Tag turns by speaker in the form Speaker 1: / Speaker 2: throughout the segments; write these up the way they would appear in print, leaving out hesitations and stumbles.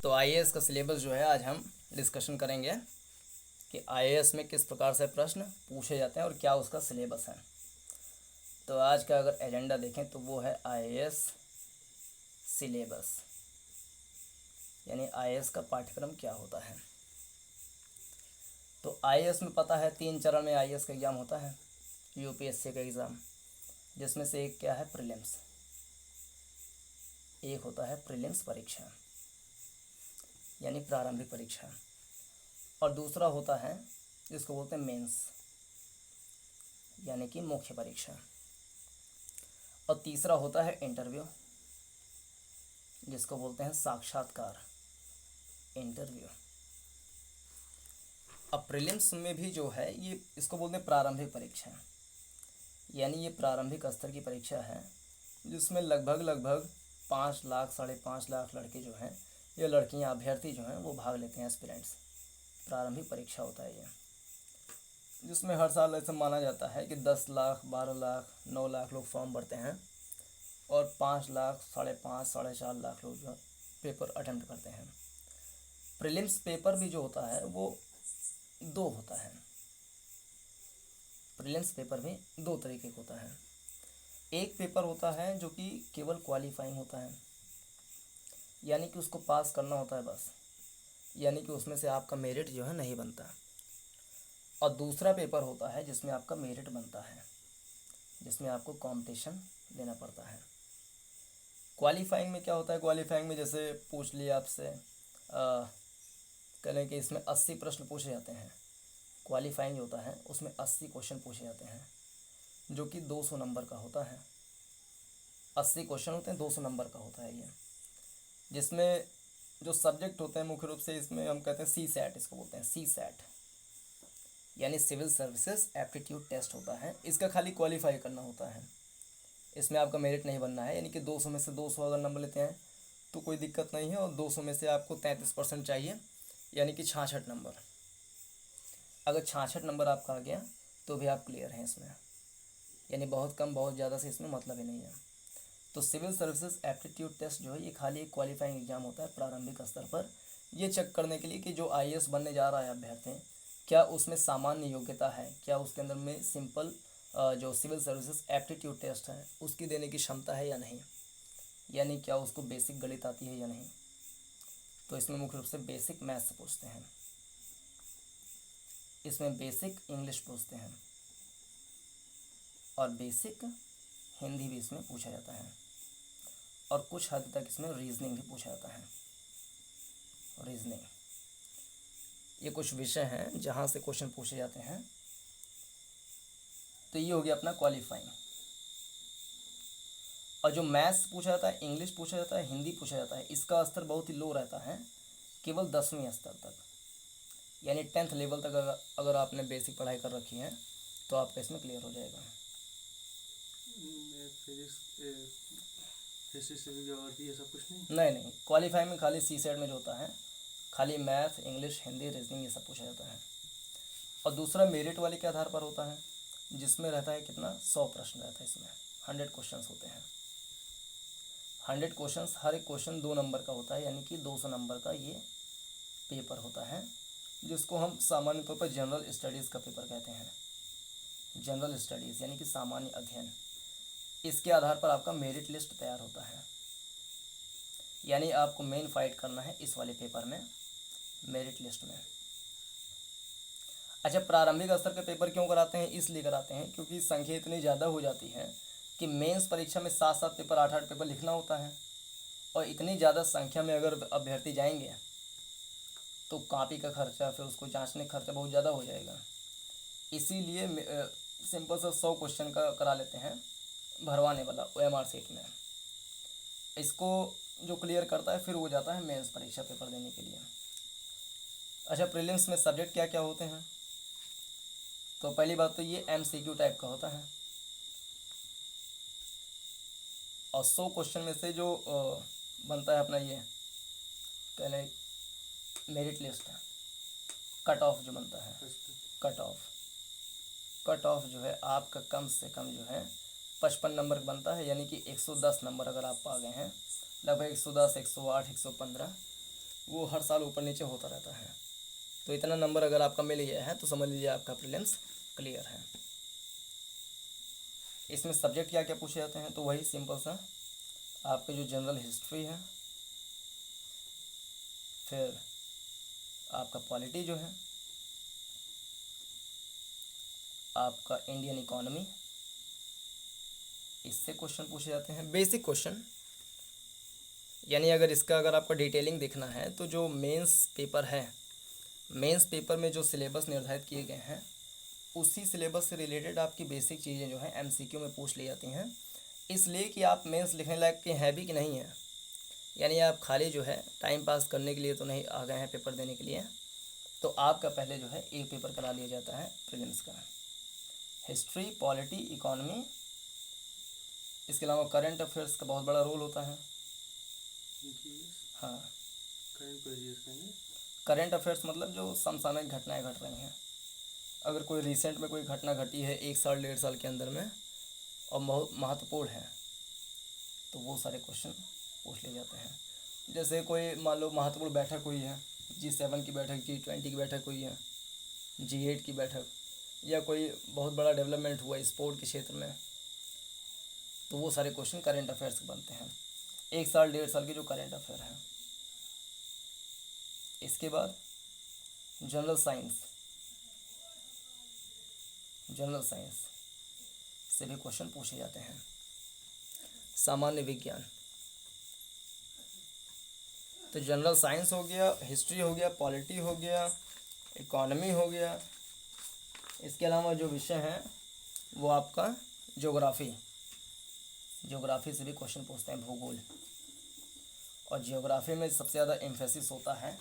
Speaker 1: तो आईएएस का सिलेबस जो है आज हम डिस्कशन करेंगे कि आईएएस में किस प्रकार से प्रश्न पूछे जाते हैं और क्या उसका सिलेबस है। तो आज का अगर एजेंडा देखें तो वो है आईएएस सिलेबस, यानी आईएएस का पाठ्यक्रम क्या होता है। तो आईएएस में पता है 3 चरण में आईएएस का एग्ज़ाम होता है, यूपीएससी का एग्ज़ाम, जिसमें से एक क्या है, प्रीलिम्स। एक होता है प्रीलिम्स परीक्षा यानी प्रारंभिक परीक्षा, और दूसरा होता है जिसको बोलते हैं मेंस यानी कि मुख्य परीक्षा, और तीसरा होता है इंटरव्यू जिसको बोलते हैं साक्षात्कार, इंटरव्यू। अब प्रीलिम्स में भी जो है ये इसको बोलते हैं प्रारंभिक परीक्षा, यानी ये प्रारंभिक स्तर की परीक्षा है जिसमें लगभग 5 लाख 5.5 लाख लड़के जो हैं या लड़कियां अभ्यर्थी जो हैं वो भाग लेते हैं। एस्पिरेंट्स प्रारंभिक परीक्षा होता है ये, जिसमें हर साल ऐसा माना जाता है कि 10 लाख 12 लाख 9 लाख लोग फॉर्म भरते हैं और 5 लाख 5.5 4.5 लाख लोग जो पेपर अटेम्प्ट करते हैं। प्रीलिम्स पेपर भी जो होता है वो 2 होता है। प्रीलिम्स पेपर भी 2 तरीके का होता है। एक पेपर होता है जो कि केवल क्वालिफाइंग होता है, यानी कि उसको पास करना होता है बस, यानी कि उसमें से आपका मेरिट जो है नहीं बनता। और दूसरा पेपर होता है जिसमें आपका मेरिट बनता है, जिसमें आपको कंपटीशन देना पड़ता है। क्वालिफाइंग में क्या होता है, क्वालिफाइंग में जैसे पूछ लिया आपसे कहें कि इसमें 80 प्रश्न पूछे जाते हैं। क्वालिफाइंग होता है उसमें 80 क्वेश्चन पूछे जाते हैं जो कि 200 नंबर का होता है। 80 क्वेश्चन होते हैं, 200 नंबर का होता है ये, जिसमें जो सब्जेक्ट होते हैं मुख्य रूप से इसमें हम कहते हैं सी सैट, इसको बोलते हैं सी सैट यानी सिविल सर्विसेज एप्टीट्यूड टेस्ट होता है। इसका खाली क्वालिफाई करना होता है, इसमें आपका मेरिट नहीं बनना है, यानी कि 200 में से 200 अगर नंबर लेते हैं तो कोई दिक्कत नहीं है, और 200 में से आपको 33% चाहिए यानी कि 66 नंबर। अगर 66 नंबर आपका आ गया तो भी आप क्लियर हैं इसमें, यानी बहुत कम बहुत ज़्यादा से इसमें मतलब ही नहीं है। तो सिविल सर्विसेज एप्टीट्यूड टेस्ट जो है ये खाली एक क्वालिफाइंग एग्जाम होता है प्रारंभिक स्तर पर, ये चेक करने के लिए कि जो आईएएस बनने जा रहा है अभ्यर्थी, क्या उसमें सामान्य योग्यता है, क्या उसके अंदर में सिंपल जो सिविल सर्विसेज एप्टीट्यूड टेस्ट है उसकी देने की क्षमता है या नहीं, यानी क्या उसको बेसिक गणित आती है या नहीं। तो इसमें मुख्य रूप से बेसिक मैथ्स पूछते हैं, इसमें बेसिक इंग्लिश पूछते हैं, और बेसिक हिंदी भी इसमें पूछा जाता है, और कुछ हद तक इसमें रीजनिंग भी पूछा जाता है। रीजनिंग, ये कुछ विषय हैं जहाँ से क्वेश्चन पूछे जाते हैं। तो ये हो गया अपना क्वालिफाइंग। और जो मैथ्स पूछा जाता है, इंग्लिश पूछा जाता है, हिंदी पूछा जाता है, इसका स्तर बहुत ही लो रहता है, केवल 10वीं स्तर तक, यानी 10th लेवल तक अगर आपने बेसिक पढ़ाई कर रखी है तो आपका इसमें क्लियर हो जाएगा।
Speaker 2: फिजिक्स ज्योग्राफी ये सब कुछ
Speaker 1: नहीं, क्वालिफाई में खाली सी सेट में जो होता है खाली मैथ इंग्लिश हिंदी रीजनिंग ये सब पूछा जाता है। और दूसरा मेरिट वाले के आधार पर होता है, जिसमें रहता है कितना, 100 प्रश्न रहता है, इसमें 100 क्वेश्चंस होते हैं। 100 क्वेश्चंस, हर एक क्वेश्चन 2 नंबर का होता है, यानी कि 200 नंबर का ये पेपर होता है, जिसको हम सामान्य तौर पर जनरल स्टडीज़ का पेपर कहते हैं। जनरल स्टडीज़ यानी कि सामान्य अध्ययन, इसके आधार पर आपका मेरिट लिस्ट तैयार होता है, यानी आपको मेन फाइट करना है इस वाले पेपर में, मेरिट लिस्ट में। अच्छा, प्रारंभिक स्तर के पेपर क्यों कराते हैं, इसलिए कराते हैं क्योंकि संख्या इतनी ज़्यादा हो जाती है कि मेंस परीक्षा में 7 पेपर 8 पेपर लिखना होता है, और इतनी ज़्यादा संख्या में अगर अभ्यर्थी जाएंगे तो कॉपी का खर्चा, फिर उसको जांचने का खर्चा बहुत ज़्यादा हो जाएगा। इसीलिए सिंपल सा 100 क्वेश्चन का करा लेते हैं भरवाने वाला OMR सीट में, इसको जो क्लियर करता है फिर वो जाता है मेंस परीक्षा पेपर देने के लिए। अच्छा, प्रीलिम्स में सब्जेक्ट क्या क्या होते हैं, तो पहली बात तो ये MCQ टाइप का होता है, और 100 क्वेश्चन में से जो बनता है अपना ये कहने मेरिट लिस्ट है, कट ऑफ जो बनता है, कट ऑफ जो है आपका कम से कम जो है 55 नंबर बनता है, यानी कि 110 नंबर अगर आप पा गए हैं, लगभग 110 108 115 वो हर साल ऊपर नीचे होता रहता है। तो इतना नंबर अगर आपका मिल गया है तो समझ लीजिए आपका प्रीलिम्स क्लियर है। इसमें सब्जेक्ट क्या क्या पूछे जाते हैं, तो वही सिंपल सा आपके जो जनरल हिस्ट्री है, फिर आपका पॉलिटी जो है, आपका इंडियन इकोनॉमी, इससे क्वेश्चन पूछे जाते हैं, बेसिक क्वेश्चन। यानी अगर आपका डिटेलिंग देखना है तो जो मेंस पेपर है, मेंस पेपर में जो सिलेबस निर्धारित किए गए हैं उसी सिलेबस से रिलेटेड आपकी बेसिक चीज़ें जो हैं एमसीक्यू में पूछ ली जाती हैं, इसलिए कि आप मेंस लिखने लायक के हैं भी कि नहीं है। यानी आप खाली जो है टाइम पास करने के लिए तो नहीं आ गए हैं पेपर देने के लिए। तो आपका पहले जो है एक पेपर करा लिया जाता है प्रीलिम्स का, हिस्ट्री, पॉलिटी, इकोनॉमी। इसके अलावा करंट अफेयर्स का बहुत बड़ा रोल होता है। हाँ, करंट अफेयर्स मतलब जो समसामयिक घटनाएं घट रही हैं। अगर कोई रिसेंट में कोई घटना घटी है 1 साल 1.5 साल के अंदर में और बहुत महत्वपूर्ण है, तो वो सारे क्वेश्चन पूछ लिए जाते हैं। जैसे कोई मान लो महत्वपूर्ण बैठक हुई है, G7 की बैठक, G20 की बैठक हुई है, G8 की बैठक, या कोई बहुत बड़ा डेवलपमेंट हुआ स्पोर्ट के क्षेत्र में, तो वो सारे क्वेश्चन करंट अफेयर्स के बनते हैं। 1 साल 1.5 साल के जो करंट अफेयर हैं। इसके बाद जनरल साइंस, जनरल साइंस से भी क्वेश्चन पूछे जाते हैं। सामान्य विज्ञान, तो जनरल साइंस हो गया, हिस्ट्री हो गया, पॉलिटी हो गया, इकोनॉमी हो गया। इसके अलावा जो विषय हैं वो आपका ज्योग्राफी, ज्योग्राफी से भी क्वेश्चन पूछते हैं, भूगोल। और ज्योग्राफी में सबसे ज़्यादा एम्फेसिस होता है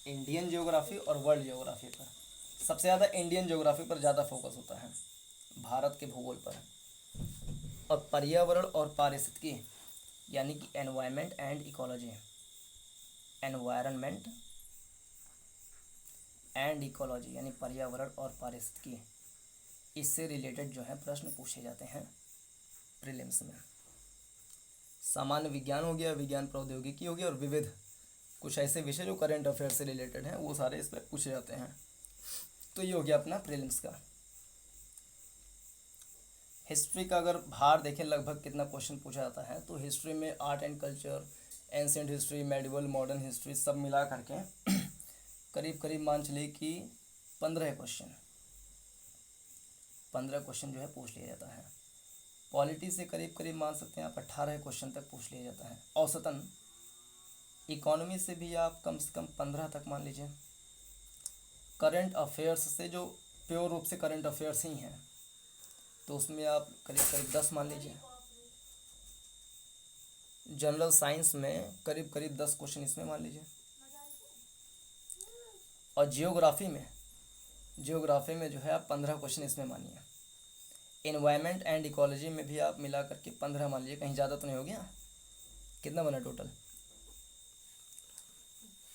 Speaker 1: इंडियन ज्योग्राफी और वर्ल्ड ज्योग्राफी पर। सबसे ज़्यादा इंडियन ज्योग्राफी पर ज़्यादा फोकस होता है, भारत के भूगोल पर। और पर्यावरण और पारिस्थितिकी यानी कि environment and ecology, environment and ecology यानी पर्यावरण और पारिस्थितिकी, इससे रिलेटेड जो है प्रश्न पूछे जाते हैं प्रीलिम्स में। सामान्य विज्ञान हो गया, विज्ञान प्रौद्योगिकी हो गया, और विविध कुछ ऐसे विषय जो करंट अफेयर से रिलेटेड हैं वो सारे इस पर पूछे जाते हैं। तो ये हो गया अपना प्रीलिम्स का। हिस्ट्री का अगर भार देखें लगभग कितना क्वेश्चन पूछा जाता है, तो हिस्ट्री में art and culture, ancient history, medieval, modern history सब मिला करके करीब करीब मान चलिए कि 15 क्वेश्चन जो है पूछ लिया जाता है। पॉलिटी से करीब करीब मान सकते हैं आप 18 क्वेश्चन तक पूछ लिया जाता है औसतन। इकोनॉमी से भी आप कम से कम 15 तक मान लीजिए। करंट अफेयर्स से जो प्योर रूप से करंट अफेयर्स ही हैं तो उसमें आप करीब करीब 10 मान लीजिए। जनरल साइंस में करीब करीब 10 क्वेश्चन इसमें मान लीजिए। और जियोग्राफी में जो है आप 15 क्वेश्चन इसमें मानिए। एनवायरनमेंट एंड इकोलॉजी में भी आप मिला करके 15 मान लीजिए, कहीं ज़्यादा तो नहीं हो गया। कितना बना टोटल?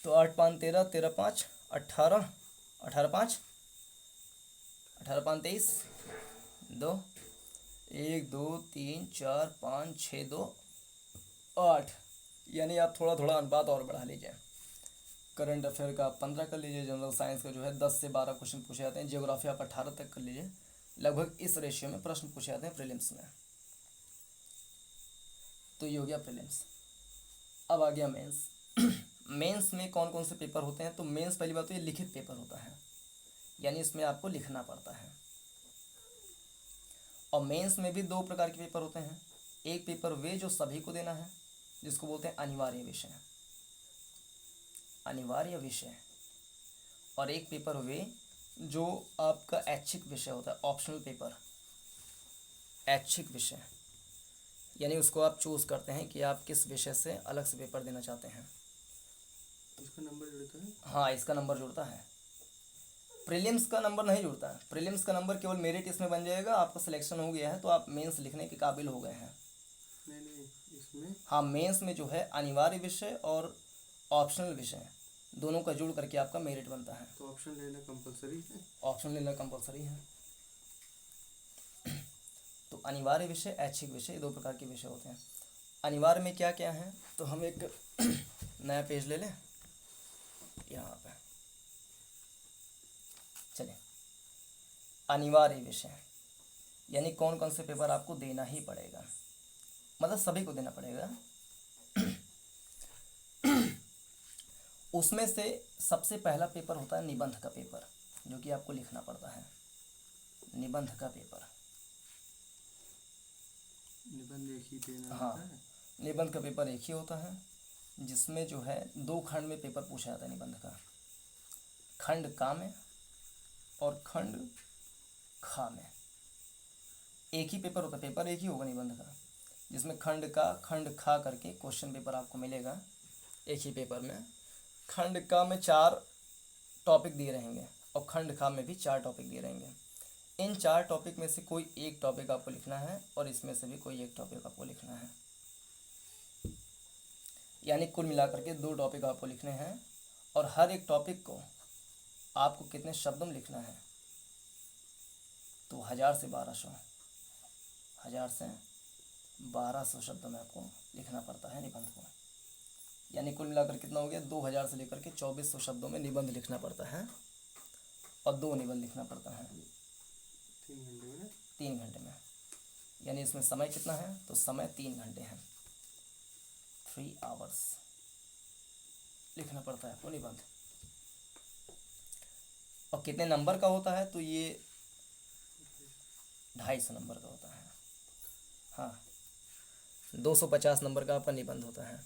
Speaker 1: तो 8 5 13, 13 5 18, 18 5 23, 2 1 2 3 4 5 6 2 8, यानी आप थोड़ा थोड़ा अनुपात और बढ़ा लीजिए। करंट अफेयर का आप 15 कर लीजिए, जनरल साइंस का जो है 10 से 12 क्वेश्चन पूछे जाते हैं, जियोग्राफी आप 18 तक कर लीजिए। लगभग इस रेशियो में प्रश्न पूछे जाते हैं प्रीलिम्स में। तो ये हो गया प्रीलिम्स। अब आ गया मेंस। मेंस में कौन कौन से पेपर होते हैं? तो मेंस पहली बात तो ये लिखित पेपर होता है, यानी इसमें आपको लिखना पड़ता है। और मेंस में भी 2 प्रकार के पेपर होते हैं। एक पेपर वे जो सभी को देना है, जिसको बोलते हैं अनिवार्य विषय, अनिवार्य विषय। और एक पेपर वे जो आपका ऐच्छिक विषय होता है, ऑप्शनल पेपर, ऐच्छिक विषय, यानी उसको आप चूज़ करते हैं कि आप किस विषय से अलग से पेपर देना चाहते हैं।
Speaker 2: इसका नंबर जुड़ता है?
Speaker 1: हाँ, इसका नंबर जुड़ता है। प्रीलिम्स का नंबर नहीं जुड़ता है। प्रीलिम्स का नंबर केवल मेरिट इसमें बन जाएगा, आपका सिलेक्शन हो गया है तो आप मेंस लिखने के काबिल हो गए हैं।
Speaker 2: नहीं, इसमें
Speaker 1: हाँ, मेंस में जो है अनिवार्य विषय और ऑप्शनल विषय दोनों का जोड़ करके आपका मेरिट बनता है।
Speaker 2: तो ऑप्शन लेना कंपलसरी है?
Speaker 1: ऑप्शन लेना कंपलसरी है। तो अनिवार्य विषय, ऐच्छिक विषय, 2 प्रकार के विषय होते हैं। अनिवार्य में क्या क्या है, तो हम एक नया पेज ले लें। यहाँ पे। चलिए, अनिवार्य विषय यानी कौन कौन से पेपर आपको देना ही पड़ेगा, मतलब सभी को देना पड़ेगा। उसमें से सबसे पहला पेपर होता है निबंध का पेपर, जो कि आपको लिखना पड़ता है। निबंध का पेपर,
Speaker 2: निबंध एक ही देना
Speaker 1: हाँ,
Speaker 2: होता है।
Speaker 1: निबंध का पेपर एक ही होता है, जिसमें जो है 2 खंड में पेपर पूछा जाता है निबंध का। खंड का में और खंड खा में। एक ही पेपर होता है, पेपर एक ही होगा निबंध का, जिसमें खंड का खंड खा करके क्वेश्चन पेपर आपको मिलेगा एक ही पेपर में। खंड का में 4 टॉपिक दिए रहेंगे और खंड खा में भी 4 टॉपिक दिए रहेंगे। इन 4 टॉपिक में से कोई एक टॉपिक आपको लिखना है और इसमें से भी कोई एक टॉपिक आपको लिखना है, यानी कुल मिलाकर के 2 टॉपिक आपको लिखने हैं। और हर एक टॉपिक को आपको कितने शब्दों में लिखना है, तो 1000 से 1200 शब्दों में आपको लिखना पड़ता है निबंध को। यानी कुल मिलाकर कितना हो गया, 2000 से लेकर के 2400 शब्दों में निबंध लिखना पड़ता है और 2 निबंध लिखना पड़ता है
Speaker 2: 3 घंटे में।
Speaker 1: 3 घंटे में। यानी इसमें समय कितना है, तो समय 3 घंटे है, 3 आवर्स लिखना पड़ता है आपको निबंध। और कितने नंबर का होता है, तो ये 250 नंबर का होता है। हाँ, 250 नंबर का आपका निबंध होता है।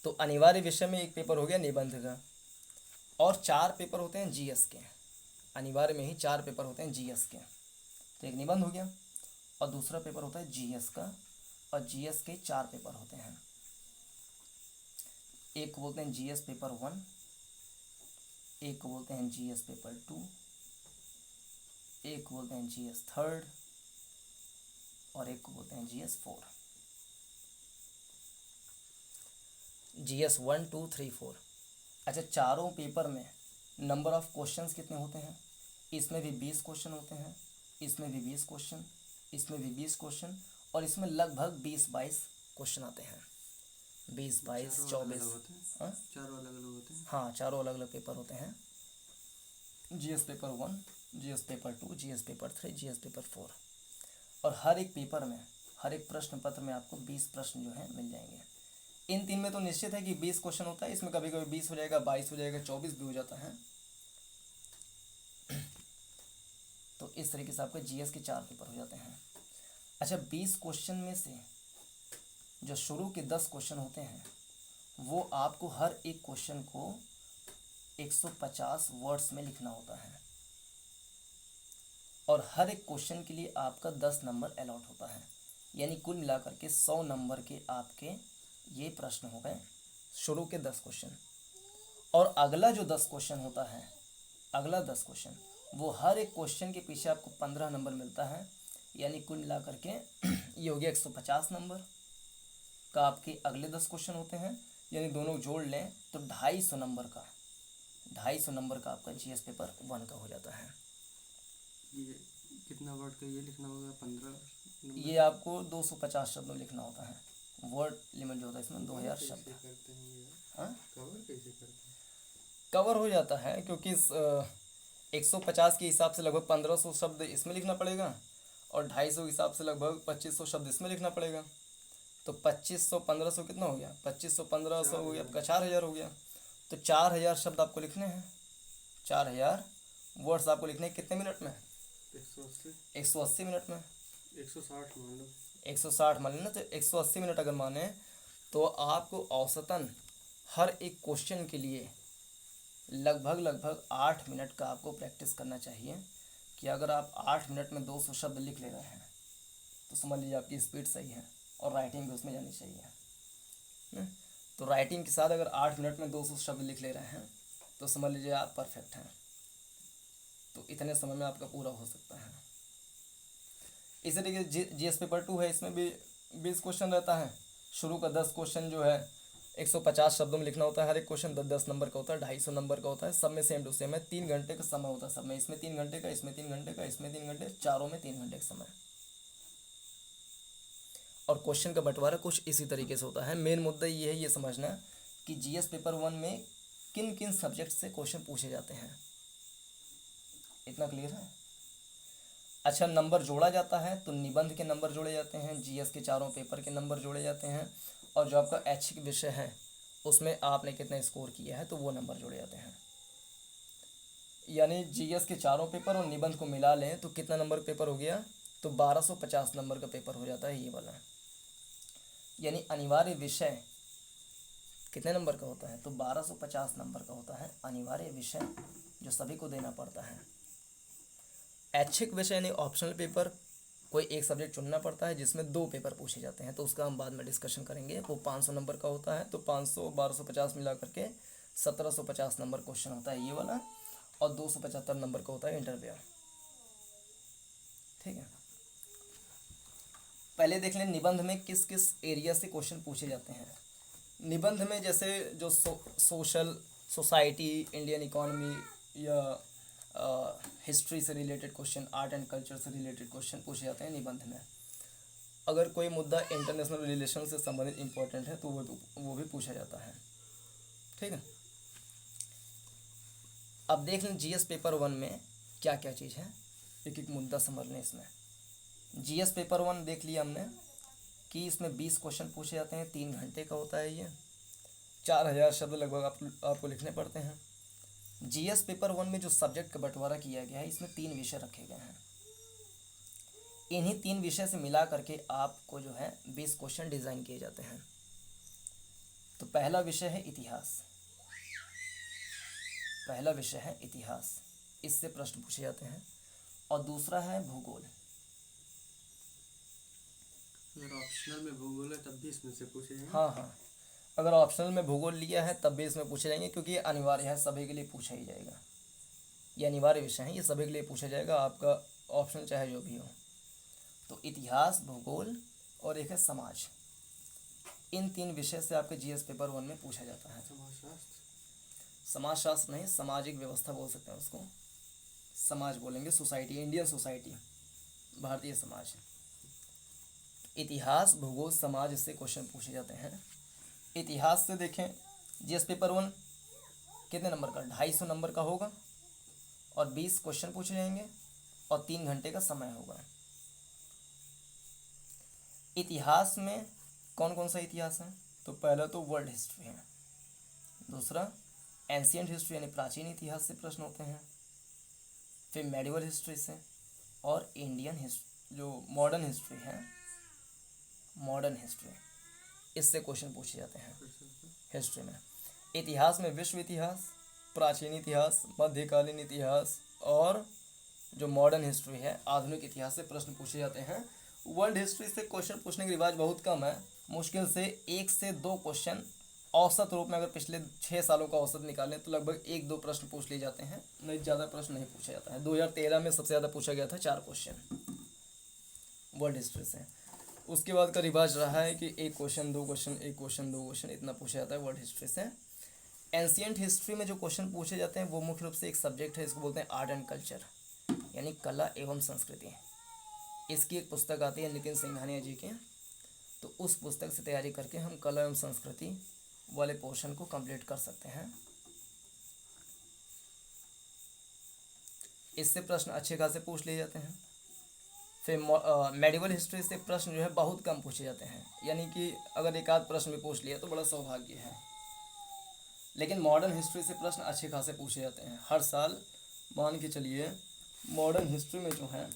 Speaker 1: तो अनिवार्य विषय में एक पेपर हो गया निबंध का, और 4 पेपर होते हैं जीएस के। अनिवार्य में ही 4 पेपर होते हैं जीएस के। तो एक निबंध हो गया और दूसरा पेपर होता है जीएस का, और जीएस के 4 पेपर होते हैं। एक को बोलते हैं जीएस पेपर 1, एक को बोलते हैं जीएस पेपर 2, एक को बोलते हैं जीएस 3rd और एक को बोलते हैं जीएस 4। जीएस 1, 2, 3, 4। अच्छा, चारों पेपर में नंबर ऑफ क्वेश्चंस कितने होते हैं? इसमें भी 20 क्वेश्चन होते हैं, इसमें भी 20 क्वेश्चन, इसमें भी 20 क्वेश्चन, और इसमें लगभग 20-22 क्वेश्चन आते हैं। 20-22, 24। हाँ,
Speaker 2: चारों अलग अलग होते हैं।
Speaker 1: हाँ, चारों अलग अलग पेपर होते हैं। GS paper 1, GS paper 2, GS paper 3, GS paper 4। और हर एक पेपर में, हर एक प्रश्न पत्र में आपको 20 प्रश्न जो है मिल जाएंगे। इन 3 में तो निश्चित है कि 20 क्वेश्चन होता है, इसमें कभी कभी 20 हो जाएगा, 22 हो जाएगा, 24 भी हो जाता है। तो इस तरीके से आपके जीएस के 4 पेपर हो जाते हैं। अच्छा, 20 क्वेश्चन में से जो शुरू के 10 क्वेश्चन होते हैं, वो आपको हर एक क्वेश्चन को 150 वर्ड्स में लिखना होता है, और हर एक क्वेश्चन के लिए आपका 10 नंबर अलॉट होता है। यानी कुल मिलाकर के 100 नंबर के आपके ये प्रश्न हो गए, शुरू के 10 क्वेश्चन। और अगला जो 10 क्वेश्चन होता है, अगला 10 क्वेश्चन, वो हर एक क्वेश्चन के पीछे आपको 15 नंबर मिलता है। यानी कुल मिलाकर के ये हो गया 150 नंबर का आपके अगले 10 क्वेश्चन होते हैं। यानी दोनों जोड़ लें तो 250 नंबर का, 250 नंबर का आपका जीएस पेपर 1 का हो जाता है।
Speaker 2: ये कितना वर्ड का ये लिखना होगा? 15
Speaker 1: ये आपको 250 शब्द में लिखना होता है। वर्ड लिमिट जो होता है इसमें 2000 शब्द।
Speaker 2: करते हैं ये?
Speaker 1: हाँ,
Speaker 2: कवर कैसे करते हैं?
Speaker 1: कवर हो जाता है, क्योंकि 150 के हिसाब से लगभग 1500 शब्द इसमें लिखना पड़ेगा, और 250 के हिसाब से लगभग 2500 शब्द इसमें लिखना पड़ेगा। तो 2500 1500 कितना हो गया? 2500 1500 हो गया आपका 4000 हो गया। तो 4000 शब्द आपको लिखने हैं, 4000 वर्ड्स आपको लिखने हैं कितने मिनट में? 180 मिनट में।
Speaker 2: 160 मान लो।
Speaker 1: 160 मान लेना, तो 180 मिनट अगर माने तो आपको औसतन हर एक क्वेश्चन के लिए लगभग 8 मिनट का आपको प्रैक्टिस करना चाहिए। कि अगर आप 8 मिनट में 200 शब्द लिख ले रहे हैं तो समझ लीजिए आपकी स्पीड सही है, और राइटिंग भी उसमें जानी चाहिए। तो राइटिंग के साथ अगर 8 मिनट में 200 शब्द लिख ले रहे हैं तो समझ लीजिए आप परफेक्ट हैं। तो इतने समय में आपका पूरा हो सकता है। इसी तरीके जीएस पेपर 2 है, इसमें भी 20 क्वेश्चन रहता है। शुरू का 10 क्वेश्चन जो है 150 शब्दों में लिखना होता है। हर एक क्वेश्चन 10 नंबर का होता है, 250 नंबर का होता है। सब में सेम टू सेम है। 3 घंटे का समय होता है सब में। इसमें 3 घंटे का, इसमें 3 घंटे का, इसमें 3 घंटे, चारों में 3 घंटे का समय। और क्वेश्चन का बंटवारा कुछ इसी तरीके से होता है। मेन मुद्दा ये है, ये समझना कि जीएस पेपर 1 में किन किन सब्जेक्ट से क्वेश्चन पूछे जाते हैं। इतना क्लियर है। अच्छा, नंबर जोड़ा जाता है तो निबंध के नंबर जोड़े जाते हैं, जीएस के चारों पेपर के नंबर जोड़े जाते हैं, और जो आपका ऐच्छिक विषय है उसमें आपने कितना स्कोर किया है तो वो नंबर जोड़े जाते हैं। यानी जीएस के चारों पेपर और निबंध को मिला लें तो कितना नंबर पेपर हो गया, तो 1250 नंबर का पेपर हो जाता है ये वाला। यानी अनिवार्य विषय कितने नंबर का होता है, तो 1250 नंबर का होता है अनिवार्य विषय, जो सभी को देना पड़ता है। ऐच्छिक विषय यानी ऑप्शनल पेपर, कोई एक सब्जेक्ट चुनना पड़ता है जिसमें 2 पेपर पूछे जाते हैं, तो उसका हम बाद में डिस्कशन करेंगे। वो 500 नंबर का होता है, तो 500 1250 मिला करके 1750 नंबर क्वेश्चन होता है ये वाला, और 275 नंबर का होता है इंटरव्यू। ठीक है, पहले देख लें निबंध में किस किस एरिया से क्वेश्चन पूछे जाते हैं। निबंध में जैसे जो सोशल, सोसाइटी, इंडियन इकोनॉमी या हिस्ट्री से related question, art and culture से रिलेटेड क्वेश्चन पूछे जाते हैं निबंध में। अगर कोई मुद्दा इंटरनेशनल रिलेशन से संबंधित इम्पोर्टेंट है तो वो भी पूछा जाता है। ठीक है, अब देख लें जीएस पेपर 1 में क्या क्या चीज़ है, एक एक मुद्दा समझ लें इसमें। जीएस पेपर 1 देख लिया हमने कि इसमें 20 क्वेश्चन पूछे जाते हैं, 3 घंटे का होता है ये, 4000 शब्द लगभग आपको लिखने पड़ते हैं। जीएस पेपर 1 में जो सब्जेक्ट का बंटवारा किया गया है, इसमें 3 विषय रखे गए हैं। इन्हीं 3 विषय से मिला करके आपको जो है 20 क्वेश्चन डिज़ाइन किए जाते हैं। तो पहला विषय है इतिहास, पहला विषय है इतिहास, इससे प्रश्न पूछे जाते हैं। और दूसरा है भूगोल।
Speaker 2: अगर ऑप्शनल में भूगोल है तब भी इसमें से पूछे जाएंगे।
Speaker 1: हाँ, अगर ऑप्शनल में भूगोल लिया है तब भी इसमें पूछे जाएंगे, क्योंकि ये अनिवार्य है, सभी के लिए पूछा ही जाएगा। ये अनिवार्य विषय है, ये सभी के लिए पूछा जाएगा, आपका ऑप्शन चाहे जो भी हो। तो इतिहास, भूगोल और एक है समाज, इन 3 विषय से आपके जीएस पेपर 1 में पूछा जाता है। समाजशास्त्र नहीं, सामाजिक व्यवस्था बोल सकते हैं उसको, समाज बोलेंगे, society, Indian society, Bharatiya Samaj. इतिहास, भूगोल, समाज, इससे क्वेश्चन पूछे जाते हैं। इतिहास से देखें, जीएस पेपर 1 कितने नंबर का, 250 नंबर का होगा, और 20 क्वेश्चन पूछे जाएंगे, और 3 घंटे का समय होगा। इतिहास में कौन कौन सा इतिहास है, तो पहला तो वर्ल्ड हिस्ट्री है, दूसरा एंशियंट हिस्ट्री यानी प्राचीन इतिहास से प्रश्न होते हैं, फिर मेडिवल हिस्ट्री से, और इंडियन हिस्ट्री जो मॉडर्न हिस्ट्री है, मॉडर्न हिस्ट्री, इससे क्वेश्चन पूछे जाते हैं हिस्ट्री में। इतिहास में विश्व इतिहास, प्राचीन इतिहास, मध्यकालीन इतिहास, और जो मॉडर्न हिस्ट्री है, आधुनिक इतिहास से प्रश्न पूछे जाते हैं। वर्ल्ड हिस्ट्री से क्वेश्चन पूछने का रिवाज बहुत कम है, मुश्किल से 1 से 2 क्वेश्चन औसत रूप में, अगर पिछले 6 सालों का औसत निकालें तो लगभग 1-2 प्रश्न पूछ लिए जाते हैं, नहीं ज़्यादा प्रश्न नहीं पूछा जाता है। 2013 में सबसे ज़्यादा पूछा गया था 4 क्वेश्चन वर्ल्ड हिस्ट्री से। उसके बाद का रिवाज रहा है कि 1 क्वेश्चन 2 क्वेश्चन, 1 क्वेश्चन 2 क्वेश्चन, इतना पूछा जाता है वर्ल्ड हिस्ट्री से। एंशियंट हिस्ट्री में जो क्वेश्चन पूछे जाते हैं वो मुख्य रूप से एक सब्जेक्ट है, इसको बोलते हैं आर्ट एंड कल्चर, यानी कला एवं संस्कृति। इसकी एक पुस्तक आती है नितिन सिंघानिया जी की, तो उस पुस्तक से तैयारी करके हम कला एवं संस्कृति वाले पोर्शन को कंप्लीट कर सकते हैं। इससे प्रश्न अच्छे खासे पूछ लिए जाते हैं। फिर मेडिवल हिस्ट्री से प्रश्न जो है बहुत कम पूछे जाते हैं, यानी कि अगर एक आध प्रश्न भी पूछ लिया तो बड़ा सौभाग्य है। लेकिन मॉडर्न हिस्ट्री से प्रश्न अच्छे खासे पूछे जाते हैं हर साल। मान के चलिए मॉडर्न हिस्ट्री में जो है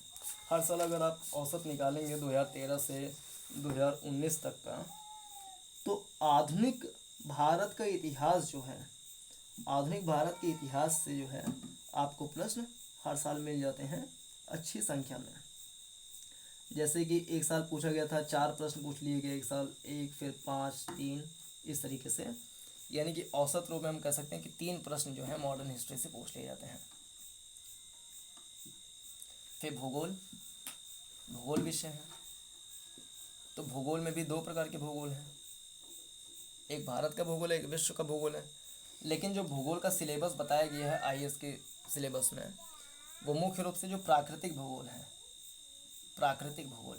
Speaker 1: हर साल अगर आप औसत निकालेंगे 2013 से 2019 तक का, तो आधुनिक भारत का इतिहास जो है, आधुनिक भारत के इतिहास से जो है आपको प्रश्न हर साल मिल जाते हैं अच्छी संख्या में। जैसे कि एक साल पूछा गया था 4 प्रश्न पूछ लिए गए, एक साल 1, फिर 5, 3, इस तरीके से, यानी कि औसत रूप में हम कह सकते हैं कि 3 प्रश्न जो है मॉडर्न हिस्ट्री से पूछ लिए जाते हैं। फिर भूगोल, भूगोल विषय है, तो भूगोल में भी 2 प्रकार के भूगोल हैं, एक भारत का भूगोल है, एक विश्व का भूगोल है। लेकिन जो भूगोल का सिलेबस बताया गया है आईएएस के सिलेबस में, वो मुख्य रूप से जो प्राकृतिक भूगोल है, प्राकृतिक भूगोल,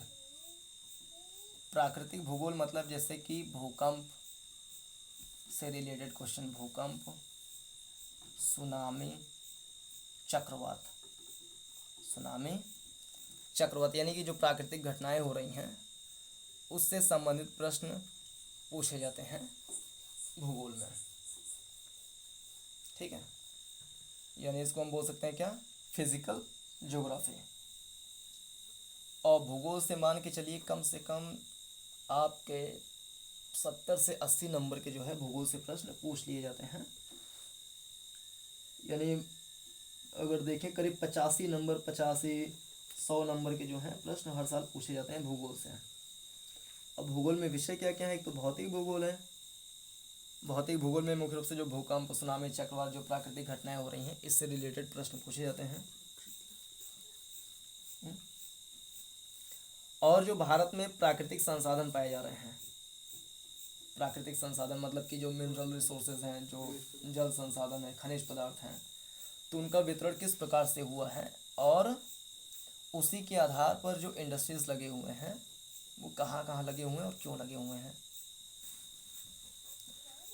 Speaker 1: प्राकृतिक भूगोल मतलब जैसे कि भूकंप से रिलेटेड क्वेश्चन, भूकंप, सुनामी चक्रवात। सुनामी चक्रवात यानी कि जो प्राकृतिक घटनाएं हो रही हैं उससे संबंधित प्रश्न पूछे जाते हैं भूगोल में। ठीक है, यानी इसको हम बोल सकते हैं क्या, फिजिकल ज्योग्राफी। और भूगोल से मान के चलिए कम से कम आपके 70 से 80 नंबर के जो है भूगोल से प्रश्न पूछ लिए जाते हैं। यानी अगर देखें करीब 85 नंबर, 85-100 नंबर के जो हैं प्रश्न हर साल पूछे जाते हैं भूगोल से। अब भूगोल में विषय क्या क्या है, एक तो भौतिक भूगोल है। भौतिक भूगोल में मुख्य रूप से जो भूकंप, सुनामी, चक्रवात, जो प्राकृतिक घटनाएं हो रही हैं इससे रिलेटेड प्रश्न पूछे जाते हैं। और जो भारत में प्राकृतिक संसाधन पाए जा रहे हैं, प्राकृतिक संसाधन मतलब कि जो मिनरल रिसोर्सेज हैं, जो जल संसाधन है, खनिज पदार्थ हैं, तो उनका वितरण किस प्रकार से हुआ है और उसी के आधार पर जो इंडस्ट्रीज लगे हुए हैं वो कहाँ कहाँ लगे हुए हैं और क्यों लगे हुए हैं।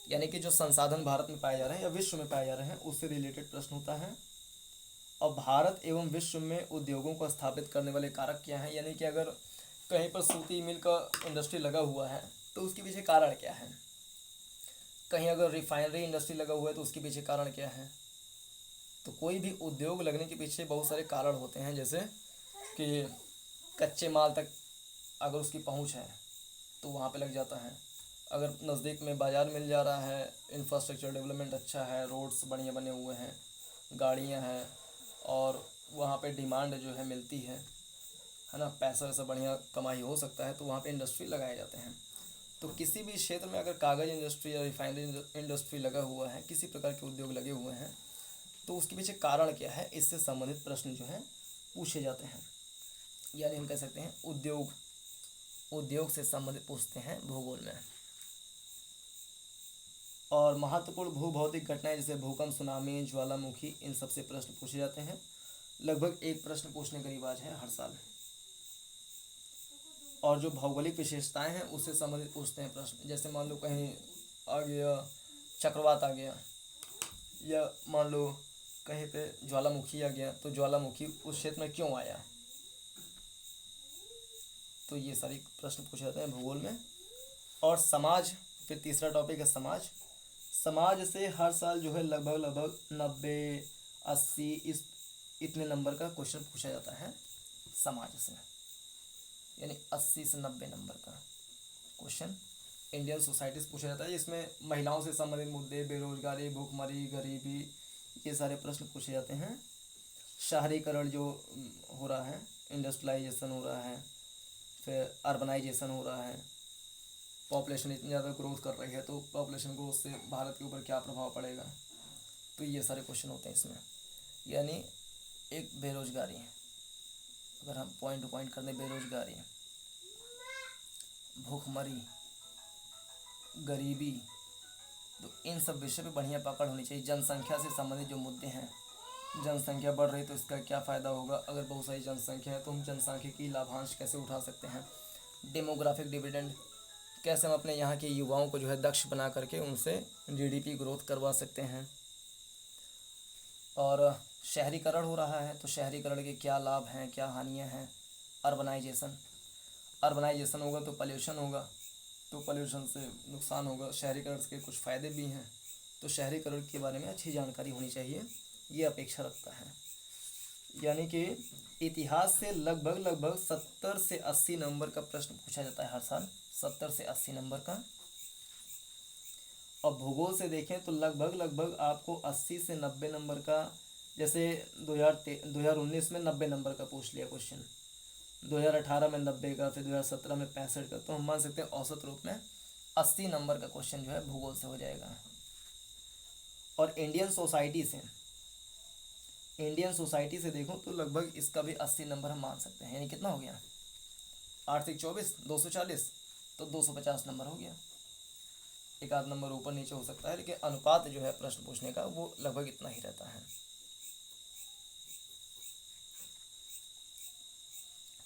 Speaker 1: यानी कि जो संसाधन भारत में पाए जा रहे हैं या विश्व में पाए जा रहे हैं उससे रिलेटेड प्रश्न होता है। और भारत एवं विश्व में उद्योगों को स्थापित करने वाले कारक क्या हैं, यानी कि अगर कहीं पर सूती मिल का इंडस्ट्री लगा हुआ है तो उसके पीछे कारण क्या है। कहीं अगर रिफाइनरी इंडस्ट्री लगा हुआ है तो उसके पीछे कारण क्या है। तो कोई भी उद्योग लगने के पीछे बहुत सारे कारण होते हैं, जैसे कि कच्चे माल तक अगर उसकी पहुंच है तो वहाँ पे लग जाता है। अगर नज़दीक में बाज़ार मिल जा रहा है, इंफ्रास्ट्रक्चर डेवलपमेंट अच्छा है, रोड्स बढ़िया बने हुए हैं, गाड़ियाँ हैं और वहाँ पे डिमांड जो है मिलती है ना, पैसा वैसा बढ़िया कमाई हो सकता है, तो वहाँ पे इंडस्ट्री लगाए जाते हैं। तो किसी भी क्षेत्र में अगर कागज़ इंडस्ट्री या रिफाइनरी इंडस्ट्री लगा हुआ है, किसी प्रकार के उद्योग लगे हुए हैं, तो उसके पीछे कारण क्या है, इससे संबंधित प्रश्न जो है पूछे जाते हैं। यानी हम कह सकते हैं उद्योग से संबंधित पूछते हैं भूगोल में। और महत्वपूर्ण भूभौतिक घटनाएं जैसे भूकंप, सुनामी, ज्वालामुखी, इन सब से प्रश्न पूछे जाते हैं। लगभग एक प्रश्न पूछने का रिवाज है हर साल। और जो भौगोलिक विशेषताएं हैं उससे संबंधित पूछते हैं प्रश्न, जैसे मान लो कहीं आ गया चक्रवात आ गया, या मान लो कहीं पे ज्वालामुखी आ गया, तो ज्वालामुखी उस क्षेत्र में क्यों आया। तो ये सारी प्रश्न पूछे जाते हैं भूगोल में। और समाज, फिर तीसरा टॉपिक है समाज। समाज से हर साल जो है लगभग 90-80 इतने नंबर का क्वेश्चन पूछा जाता है समाज से। यानी 80 से 90 नंबर का क्वेश्चन इंडियन सोसाइटी से पूछा जाता है, जिसमें महिलाओं से संबंधित मुद्दे, बेरोजगारी, भूखमरी, गरीबी, ये सारे प्रश्न पूछे जाते हैं। शहरीकरण जो हो रहा है, इंडस्ट्रियलाइजेशन हो रहा है, फिर अर्बनाइजेशन हो रहा है, पॉपुलेशन इतनी ज़्यादा ग्रोथ कर रही है, तो पॉपुलेशन ग्रोथ से भारत के ऊपर क्या प्रभाव पड़ेगा। तो ये सारे क्वेश्चन होते हैं इसमें। यानी एक बेरोजगारी, अगर हम पॉइंट टू पॉइंट कर दें, बेरोजगारी, भूखमरी, गरीबी, तो इन सब विषय पे बढ़िया पकड़ होनी चाहिए। जनसंख्या से संबंधित जो मुद्दे हैं, जनसंख्या बढ़ रही तो इसका क्या फ़ायदा होगा, अगर बहुत सारी जनसंख्या है तो हम जनसंख्या की लाभांश कैसे उठा सकते हैं। डेमोग्राफिक डिविडेंड, कैसे हम अपने यहाँ के युवाओं को जो है दक्ष बना करके उनसे जीडीपी ग्रोथ करवा सकते हैं। और शहरीकरण हो रहा है तो शहरीकरण के क्या लाभ हैं, क्या हानियाँ हैं। अर्बनाइजेशन होगा तो पॉल्यूशन होगा, तो पॉल्यूशन से नुकसान होगा। शहरीकरण के कुछ फ़ायदे भी हैं, तो शहरीकरण के बारे में अच्छी जानकारी होनी चाहिए, ये अपेक्षा रखता है। यानी कि इतिहास से लगभग 70 से 80 नंबर का प्रश्न पूछा जाता है हर साल, 70 से 80 नंबर का। और भूगोल से देखें तो लगभग आपको 80 से 90 नंबर का, जैसे 2019 में 90 नंबर का पूछ लिया क्वेश्चन, 2018 में 90 का, फिर 2017 में 65 का, तो हम मान सकते हैं औसत रूप में 80 नंबर का क्वेश्चन जो है भूगोल से हो जाएगा। और इंडियन सोसाइटी से देखो तो लगभग इसका भी 80 नंबर हम मान सकते हैं। यानी कितना हो गया, आर्थिक 24, 240, तो 250 नंबर हो गया। एक आध नंबर ऊपर नीचे हो सकता है, लेकिन अनुपात जो है प्रश्न पूछने का वो लगभग इतना ही रहता है।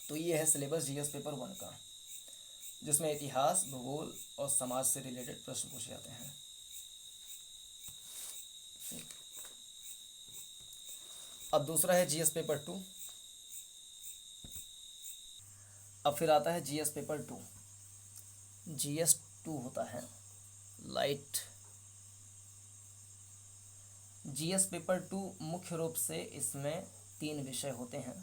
Speaker 1: तो ये है सिलेबस जीएस पेपर 1 का, जिसमें इतिहास, भूगोल और समाज से रिलेटेड प्रश्न पूछे जाते हैं। अब दूसरा है जीएस पेपर 2। अब फिर आता है जीएस पेपर 2। जीएस 2 होता है लाइट। जीएस पेपर 2 मुख्य रूप से इसमें 3 विषय होते हैं,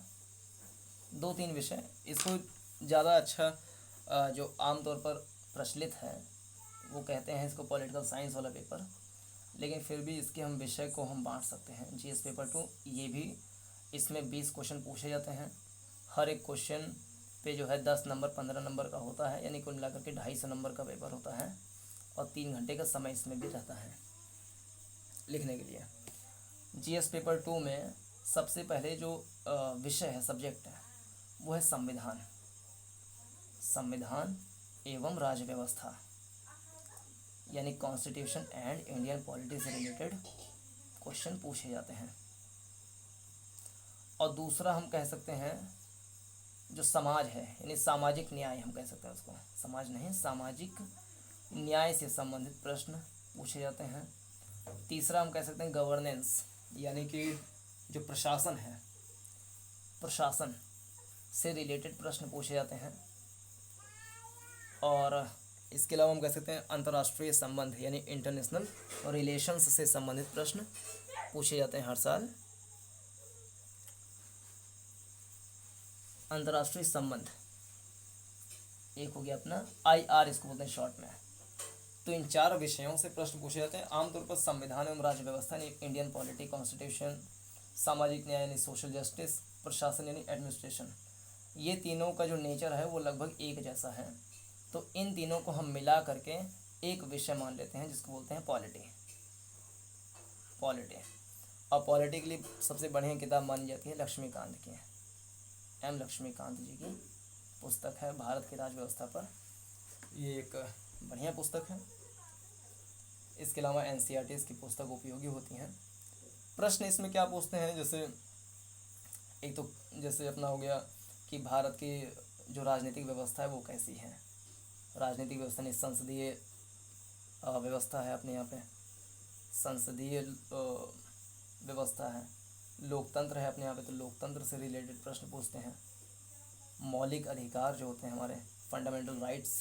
Speaker 1: 2-3 विषय। इसको ज़्यादा अच्छा जो आमतौर पर प्रचलित है वो कहते हैं इसको पॉलिटिकल साइंस वाला पेपर, लेकिन फिर भी इसके हम विषय को हम बांट सकते हैं। जीएस पेपर 2 ये भी, इसमें 20 क्वेश्चन पूछे जाते हैं। हर एक क्वेश्चन पे जो है 10 नंबर 15 नंबर का होता है, यानी कुल मिलाकर के 250 नंबर का पेपर होता है और 3 घंटे का समय इसमें भी रहता है लिखने के लिए। जीएस पेपर 2 में सबसे पहले जो विषय है, सब्जेक्ट है, वो है संविधान। संविधान एवं राज्य व्यवस्था, यानी कॉन्स्टिट्यूशन एंड इंडियन पॉलिटी से रिलेटेड क्वेश्चन पूछे जाते हैं। और दूसरा हम कह सकते हैं जो समाज है, यानी सामाजिक न्याय हम कह सकते हैं उसको, समाज नहीं, सामाजिक न्याय से संबंधित प्रश्न पूछे जाते हैं। तीसरा हम कह सकते हैं गवर्नेंस, यानी कि जो प्रशासन है, प्रशासन से रिलेटेड प्रश्न पूछे जाते हैं। और इसके अलावा हम कह सकते हैं अंतर्राष्ट्रीय संबंध, यानी इंटरनेशनल रिलेशंस से संबंधित प्रश्न पूछे जाते हैं हर साल। अंतर्राष्ट्रीय संबंध एक हो गया अपना IR, इसको बोलते हैं शॉर्ट में। तो इन 4 विषयों से प्रश्न पूछे जाते हैं आमतौर पर। संविधान एवं राज्य व्यवस्था यानी इंडियन पॉलिटी कॉन्स्टिट्यूशन, सामाजिक न्याय यानी सोशल जस्टिस, प्रशासन यानी एडमिनिस्ट्रेशन, ये तीनों का जो नेचर है वो लगभग एक जैसा है। तो इन तीनों को हम मिला करके एक विषय मान लेते हैं जिसको बोलते हैं पॉलिटी। पॉलिटी और पॉलिटी के लिए सबसे बढ़िया किताब मानी जाती है लक्ष्मीकांत की, M लक्ष्मीकांत जी की पुस्तक है भारत की राज्य व्यवस्था पर। ये एक बढ़िया पुस्तक है। इसके अलावा NCERT की पुस्तक उपयोगी होती हैं। प्रश्न इसमें क्या पूछते हैं, जैसे एक तो जैसे अपना हो गया कि भारत की जो राजनीतिक व्यवस्था है वो कैसी है। राजनीतिक व्यवस्था नहीं, संसदीय व्यवस्था है अपने यहाँ पे, संसदीय व्यवस्था है। लोकतंत्र है अपने यहाँ पे, तो लोकतंत्र से रिलेटेड प्रश्न पूछते हैं। मौलिक अधिकार जो होते हैं हमारे, फंडामेंटल राइट्स,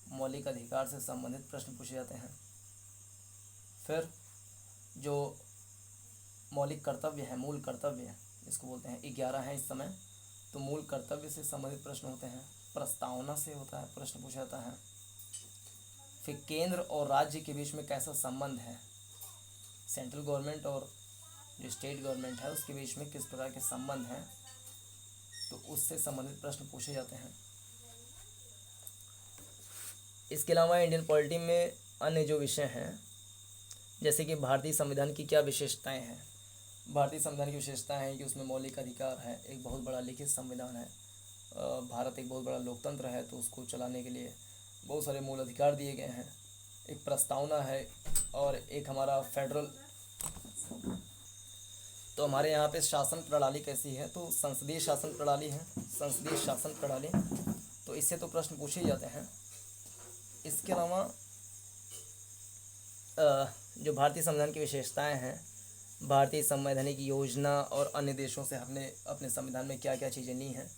Speaker 1: मौलिक अधिकार से संबंधित प्रश्न पूछे जाते हैं। फिर जो मौलिक कर्तव्य है, मूल कर्तव्य इसको बोलते हैं, 11 हैं इस समय, तो मूल कर्तव्य से संबंधित प्रश्न होते हैं। प्रस्तावना से होता है, प्रश्न पूछा जाता है। फिर केंद्र और राज्य के बीच में कैसा संबंध है, सेंट्रल गवर्नमेंट और जो स्टेट गवर्नमेंट है उसके बीच में किस प्रकार के संबंध हैं, तो उससे संबंधित प्रश्न पूछे जाते हैं। इसके अलावा इंडियन पॉलिटी में अन्य जो विषय हैं, जैसे कि भारतीय संविधान की क्या विशेषताएं हैं। भारतीय संविधान की विशेषताएं हैं कि उसमें मौलिक अधिकार है, एक बहुत बड़ा लिखित संविधान है, भारत एक बहुत बड़ा लोकतंत्र है, तो उसको चलाने के लिए बहुत सारे मूल अधिकार दिए गए हैं। एक प्रस्तावना है और एक हमारा फेडरल, तो हमारे यहाँ पे शासन प्रणाली कैसी है, तो संसदीय शासन प्रणाली है, संसदीय शासन प्रणाली, तो इससे तो प्रश्न पूछे ही जाते हैं। इसके अलावा जो भारतीय संविधान की विशेषताएं हैं, भारतीय संवैधानिक योजना और अन्य देशों से हमने अपने संविधान में क्या क्या चीज़ें ली हैं,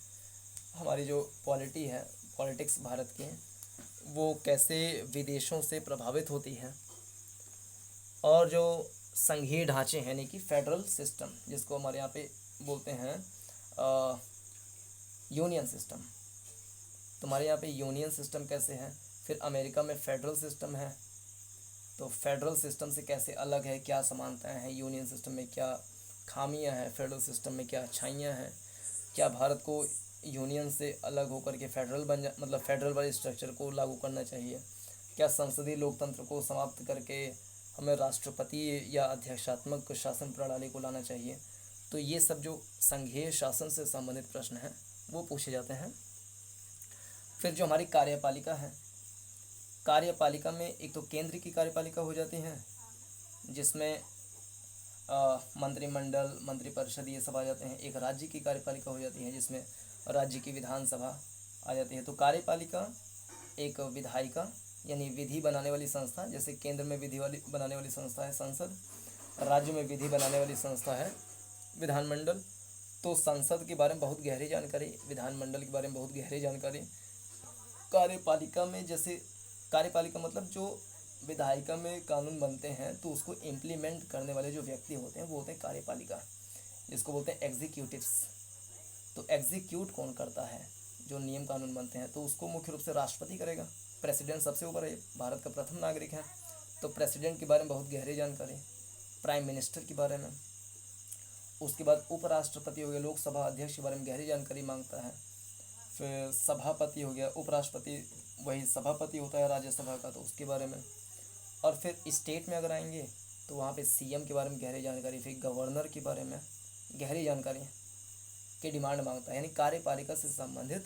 Speaker 1: हमारी जो पॉलिटी है, पॉलिटिक्स भारत की, वो कैसे विदेशों से प्रभावित होती है, और जो संघीय ढांचे हैं यानी कि फेडरल सिस्टम, जिसको हमारे यहाँ पे बोलते हैं यूनियन सिस्टम, तुम्हारे यहाँ पे यूनियन सिस्टम कैसे है। फिर अमेरिका में फेडरल सिस्टम है, तो फेडरल सिस्टम से कैसे अलग है, क्या समानताएं हैं, यूनियन सिस्टम में क्या खामियां हैं, फेडरल सिस्टम में क्या अच्छाइयां हैं, क्या भारत को यूनियन से अलग होकर के फेडरल मतलब फेडरल वाले स्ट्रक्चर को लागू करना चाहिए, क्या संसदीय लोकतंत्र को समाप्त करके हमें राष्ट्रपति या अध्यक्षात्मक शासन प्रणाली को लाना चाहिए। तो ये सब जो संघीय शासन से संबंधित प्रश्न हैं वो पूछे जाते हैं। फिर जो हमारी कार्यपालिका है, कार्यपालिका में एक तो केंद्र की कार्यपालिका हो जाती है जिसमें मंत्रिमंडल, मंत्रिपरिषद ये सब आ जाते हैं। एक राज्य की कार्यपालिका हो जाती है जिसमें राज्य की विधानसभा आ जाती है। तो कार्यपालिका एक विधायिका यानी विधि बनाने वाली संस्था, जैसे केंद्र में विधि वाली बनाने वाली संस्था है संसद, राज्य में विधि बनाने वाली संस्था है विधानमंडल, तो संसद के बारे में बहुत गहरी जानकारी, विधानमंडल के बारे में बहुत गहरी जानकारी। कार्यपालिका में जैसे, कार्यपालिका मतलब जो विधायिका में कानून बनते हैं तो उसको इम्प्लीमेंट करने वाले जो व्यक्ति होते हैं वो होते हैं कार्यपालिका, जिसको बोलते हैं एग्जीक्यूटिव्स। तो एग्जीक्यूट कौन करता है, जो नियम कानून बनते हैं, तो उसको मुख्य रूप से राष्ट्रपति करेगा। प्रेसिडेंट सबसे ऊपर है, भारत का प्रथम नागरिक है, तो प्रेसिडेंट के बारे में बहुत गहरी जानकारी। प्राइम मिनिस्टर के बारे में, उसके बाद उपराष्ट्रपति हो गया, लोकसभा अध्यक्ष के बारे में गहरी जानकारी मांगता है। फिर सभापति हो गया, उपराष्ट्रपति वही सभापति होता है राज्यसभा का, तो उसके बारे में। और फिर स्टेट में अगर आएंगे तो वहाँ पे सीएम के बारे में गहरी जानकारी, फिर गवर्नर के बारे में गहरी जानकारी की डिमांड मांगता है। यानी कार्यपालिका से संबंधित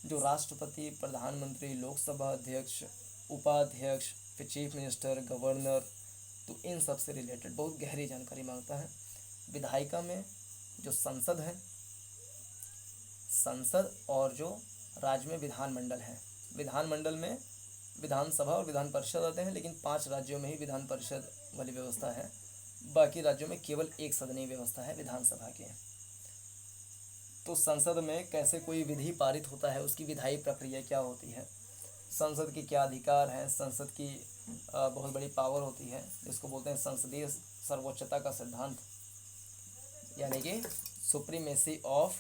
Speaker 1: जो राष्ट्रपति, प्रधानमंत्री, लोकसभा अध्यक्ष, उपाध्यक्ष, फिर चीफ मिनिस्टर, गवर्नर, तो इन सब से रिलेटेड बहुत गहरी जानकारी मांगता है। विधायिका में जो संसद है, संसद और जो राज्य में विधानमंडल है, विधानमंडल में विधानसभा और विधान परिषद आते हैं, लेकिन 5 राज्यों में ही विधान परिषद वाली व्यवस्था है, बाकी राज्यों में केवल एक सदनीय व्यवस्था है विधानसभा की। तो संसद में कैसे कोई विधि पारित होता है, उसकी विधायी प्रक्रिया क्या होती है, संसद के क्या अधिकार हैं, संसद की बहुत बड़ी पावर होती है, जिसको बोलते हैं संसदीय सर्वोच्चता का सिद्धांत, यानी कि सुप्रीमेसी ऑफ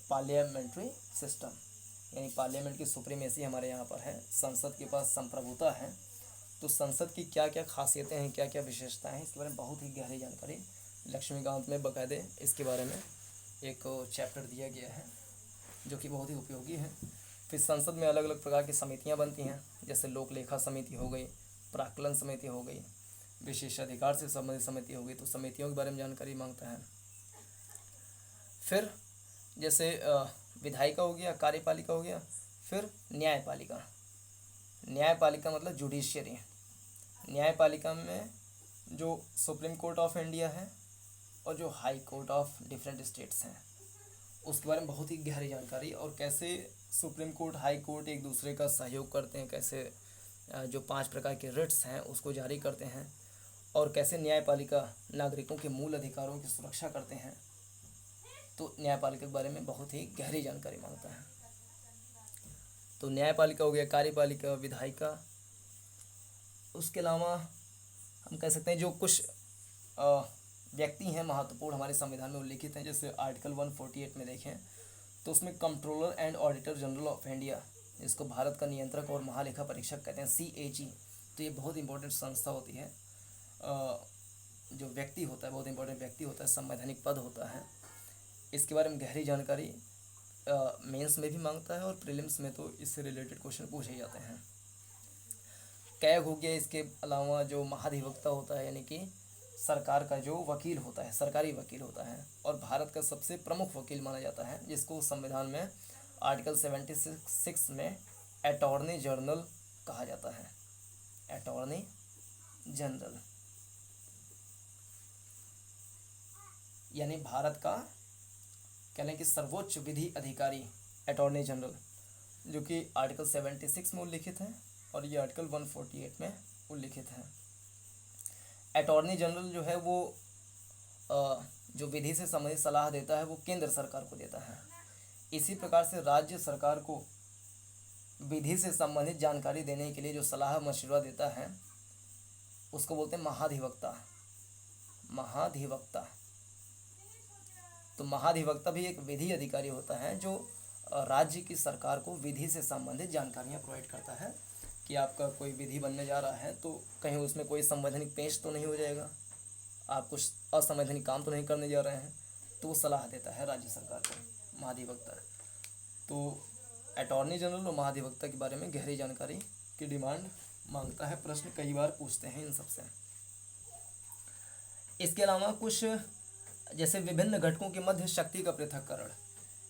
Speaker 1: पार्लियामेंट्री सिस्टम, यानी पार्लियामेंट की सुप्रीमेसी हमारे यहाँ पर है, संसद के पास संप्रभुता है। तो संसद की क्या क्या खासियतें हैं, क्या क्या विशेषताएं हैं, इसके बारे में बहुत ही गहरी जानकारी लक्ष्मीकांत में बकायदे इसके बारे में एक चैप्टर दिया गया है, जो कि बहुत ही उपयोगी है। फिर संसद में अलग अलग प्रकार की समितियाँ बनती हैं, जैसे लोक लेखा समिति हो गई, प्राक्कलन समिति हो गई, विशेषाधिकार से संबंधित समिति हो गई, तो समितियों के बारे में जानकारी मांगता है। फिर जैसे विधायिका हो गया, कार्यपालिका हो गया, फिर न्यायपालिका। न्यायपालिका मतलब जुडिशियरी। न्यायपालिका में जो सुप्रीम कोर्ट ऑफ इंडिया है और जो high court of different states हैं, उसके बारे में बहुत ही गहरी जानकारी, और कैसे सुप्रीम कोर्ट, हाई कोर्ट एक दूसरे का सहयोग करते हैं, कैसे जो 5 प्रकार के रिट्स हैं उसको जारी करते हैं, और कैसे न्यायपालिका नागरिकों के मूल अधिकारों की सुरक्षा करते हैं। तो न्यायपालिका के बारे में बहुत ही गहरी जानकारी मांगता है। तो न्यायपालिका हो गया, कार्यपालिका, विधायिका। उसके अलावा हम कह सकते हैं जो कुछ व्यक्ति हैं महत्वपूर्ण हमारे संविधान में उल्लिखित हैं, जैसे आर्टिकल 148 में देखें तो उसमें controller and auditor general of India, जिसको भारत का नियंत्रक और महालेखा परीक्षक कहते हैं, CAG, तो ये बहुत इंपॉर्टेंट संस्था होती है। जो व्यक्ति होता है बहुत इंपॉर्टेंट व्यक्ति होता है, संवैधानिक पद होता है। इसके बारे में गहरी जानकारी मेंस में भी मांगता है, और प्रीलिम्स में तो इससे रिलेटेड क्वेश्चन पूछे जाते हैं। कैग हो गया। इसके अलावा जो महाधिवक्ता होता है, यानी कि सरकार का जो वकील होता है, सरकारी वकील होता है, और भारत का सबसे प्रमुख वकील माना जाता है, जिसको संविधान में आर्टिकल 76 में अटॉर्नी जनरल कहा जाता है। अटॉर्नी जनरल यानी भारत का कह लें कि सर्वोच्च विधि अधिकारी, अटॉर्नी जनरल, जो कि आर्टिकल 76 में उल्लिखित है और ये आर्टिकल 148 में उल्लिखित है। अटॉर्नी जनरल जो है वो जो विधि से संबंधित सलाह देता है वो केंद्र सरकार को देता है। इसी प्रकार से राज्य सरकार को विधि से संबंधित जानकारी देने के लिए जो सलाह मशवरा देता है उसको बोलते हैं महाधिवक्ता। महाधिवक्ता, तो महाधिवक्ता भी एक विधि अधिकारी होता है जो राज्य की सरकार को विधि से संबंधित जानकारियाँ प्रोवाइड करता है कि आपका कोई विधि बनने जा रहा है तो कहीं उसमें कोई संवैधानिक पेश तो नहीं हो जाएगा, आप कुछ असंवैधानिक काम तो नहीं करने जा रहे हैं, तो वो सलाह देता है राज्य सरकार को, महाधिवक्ता। तो अटॉर्नी जनरल और महाधिवक्ता के बारे में गहरी जानकारी की डिमांड मांगता है, प्रश्न कई बार पूछते हैं इन सबसे। इसके अलावा कुछ जैसे विभिन्न घटकों के मध्य शक्ति का पृथक्करण,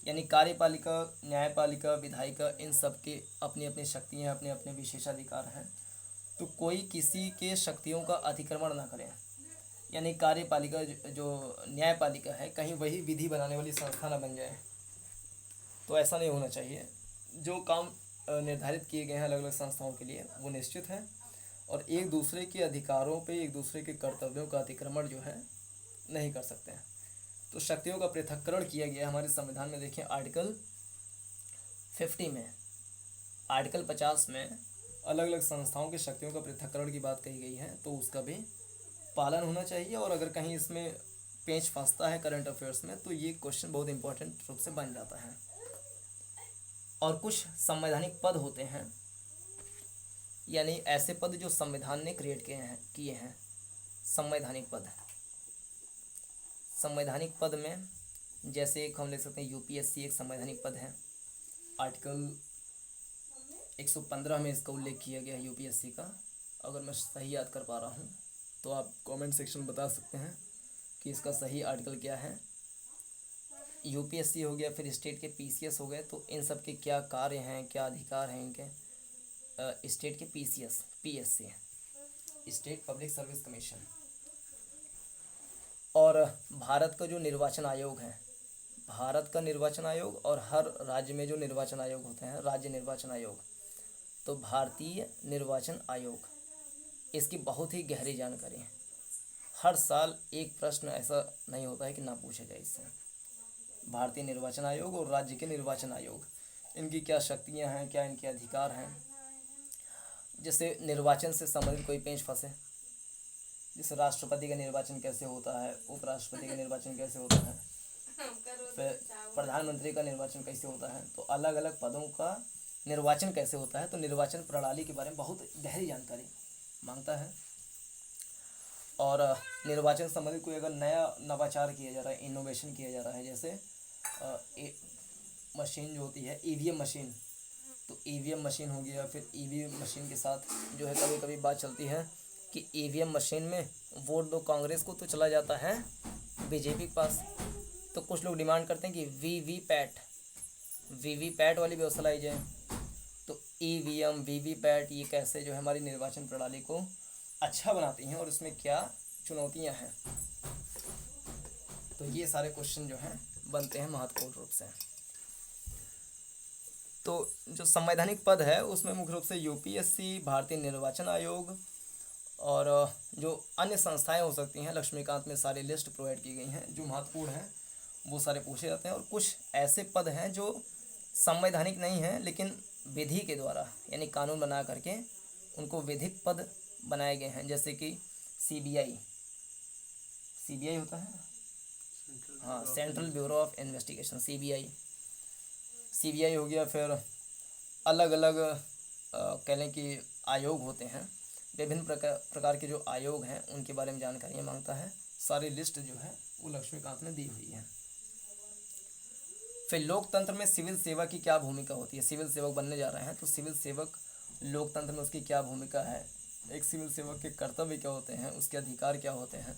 Speaker 1: यानी कार्यपालिका, न्यायपालिका, विधायिका, इन सब के अपनी अपनी शक्तियाँ, अपने अपने विशेषाधिकार हैं, तो कोई किसी के शक्तियों का अतिक्रमण ना करें। यानी कार्यपालिका जो न्यायपालिका है कहीं वही विधि बनाने वाली संस्था ना बन जाए, तो ऐसा नहीं होना चाहिए। जो काम निर्धारित किए गए हैं अलग अलग संस्थाओं के लिए वो निश्चित है, और एक दूसरे के अधिकारों पे, एक दूसरे के कर्तव्यों का अतिक्रमण जो है नहीं कर सकते हैं। तो शक्तियों का पृथक्करण किया गया है हमारे संविधान में। देखिए आर्टिकल 50 में, आर्टिकल 50 में अलग अलग संस्थाओं की शक्तियों का पृथक्करण की बात कही गई है, तो उसका भी पालन होना चाहिए। और अगर कहीं इसमें पेंच फंसता है करंट अफेयर्स में, तो ये क्वेश्चन बहुत इंपॉर्टेंट रूप से बन जाता है। और कुछ संवैधानिक पद होते हैं, यानी ऐसे पद जो संविधान ने क्रिएट किए हैं संवैधानिक पद। संवैधानिक पद में जैसे एक हम ले सकते हैं यूपीएससी, एक संवैधानिक पद है। आर्टिकल 115 में इसका उल्लेख किया गया है यूपीएससी का। अगर मैं सही याद कर पा रहा हूँ तो आप कमेंट सेक्शन में बता सकते हैं कि इसका सही आर्टिकल क्या है। यूपीएससी हो गया, फिर स्टेट के पीसीएस हो गए, तो इन सब के क्या कार्य हैं, क्या अधिकार हैं इनके। स्टेट के PSC, state public service commission. और भारत का जो निर्वाचन आयोग है, भारत का निर्वाचन आयोग, और हर राज्य में जो निर्वाचन आयोग होते हैं, राज्य निर्वाचन आयोग, तो भारतीय निर्वाचन आयोग, इसकी बहुत ही गहरी जानकारी है। हर साल एक प्रश्न ऐसा नहीं होता है कि ना पूछा जाए इससे। भारतीय निर्वाचन आयोग और राज्य के निर्वाचन आयोग, इनकी क्या शक्तियां हैं, क्या इनके अधिकार हैं। जैसे निर्वाचन से संबंधित कोई पेंच फंसे, जैसे राष्ट्रपति का निर्वाचन कैसे होता है, उपराष्ट्रपति का निर्वाचन कैसे होता है, फिर प्रधानमंत्री का निर्वाचन कैसे होता है, तो अलग अलग पदों का निर्वाचन कैसे होता है, तो निर्वाचन प्रणाली के बारे में बहुत गहरी जानकारी मांगता है। और निर्वाचन संबंधित कोई अगर नया नवाचार किया जा रहा है, इनोवेशन किया जा रहा है, जैसे मशीन जो होती है ईवीएम मशीन, तो ईवीएम मशीन हो गया। फिर ईवीएम मशीन के साथ जो है कभी कभी बात चलती है कि ईवीएम मशीन में वोट दो कांग्रेस को तो चला जाता है बीजेपी के पास, तो कुछ लोग डिमांड करते हैं कि वीवीपैट वाली व्यवस्था लाई जाए। तो ईवीएम, वीवीपैट, ये कैसे जो है हमारी निर्वाचन प्रणाली को अच्छा बनाती हैं और इसमें क्या चुनौतियां हैं। तो ये सारे क्वेश्चन जो हैं बनते हैं महत्वपूर्ण रूप से। तो जो संवैधानिक पद है उसमें मुख्य रूप से यूपीएससी, भारतीय निर्वाचन आयोग और जो अन्य संस्थाएं हो सकती हैं, लक्ष्मीकांत में सारी लिस्ट प्रोवाइड की गई हैं जो महत्वपूर्ण हैं, वो सारे पूछे जाते हैं। और कुछ ऐसे पद हैं जो संवैधानिक नहीं हैं लेकिन विधि के द्वारा, यानी कानून बना करके उनको विधिक पद बनाए गए हैं। जैसे कि सीबीआई होता है, हाँ, central bureau of investigation, CBI हो गया। फिर अलग अलग कह लें कि आयोग होते हैं, विभिन्न प्रकार के जो आयोग हैं उनके बारे में जानकारियाँ मांगता है। सारी लिस्ट जो है वो लक्ष्मीकांत ने दी हुई है। फिर लोकतंत्र में सिविल सेवा की क्या भूमिका होती है, सिविल सेवक बनने जा रहे हैं तो सिविल सेवक लोकतंत्र में उसकी क्या भूमिका है, एक सिविल सेवक के कर्तव्य क्या होते हैं, उसके अधिकार क्या होते हैं।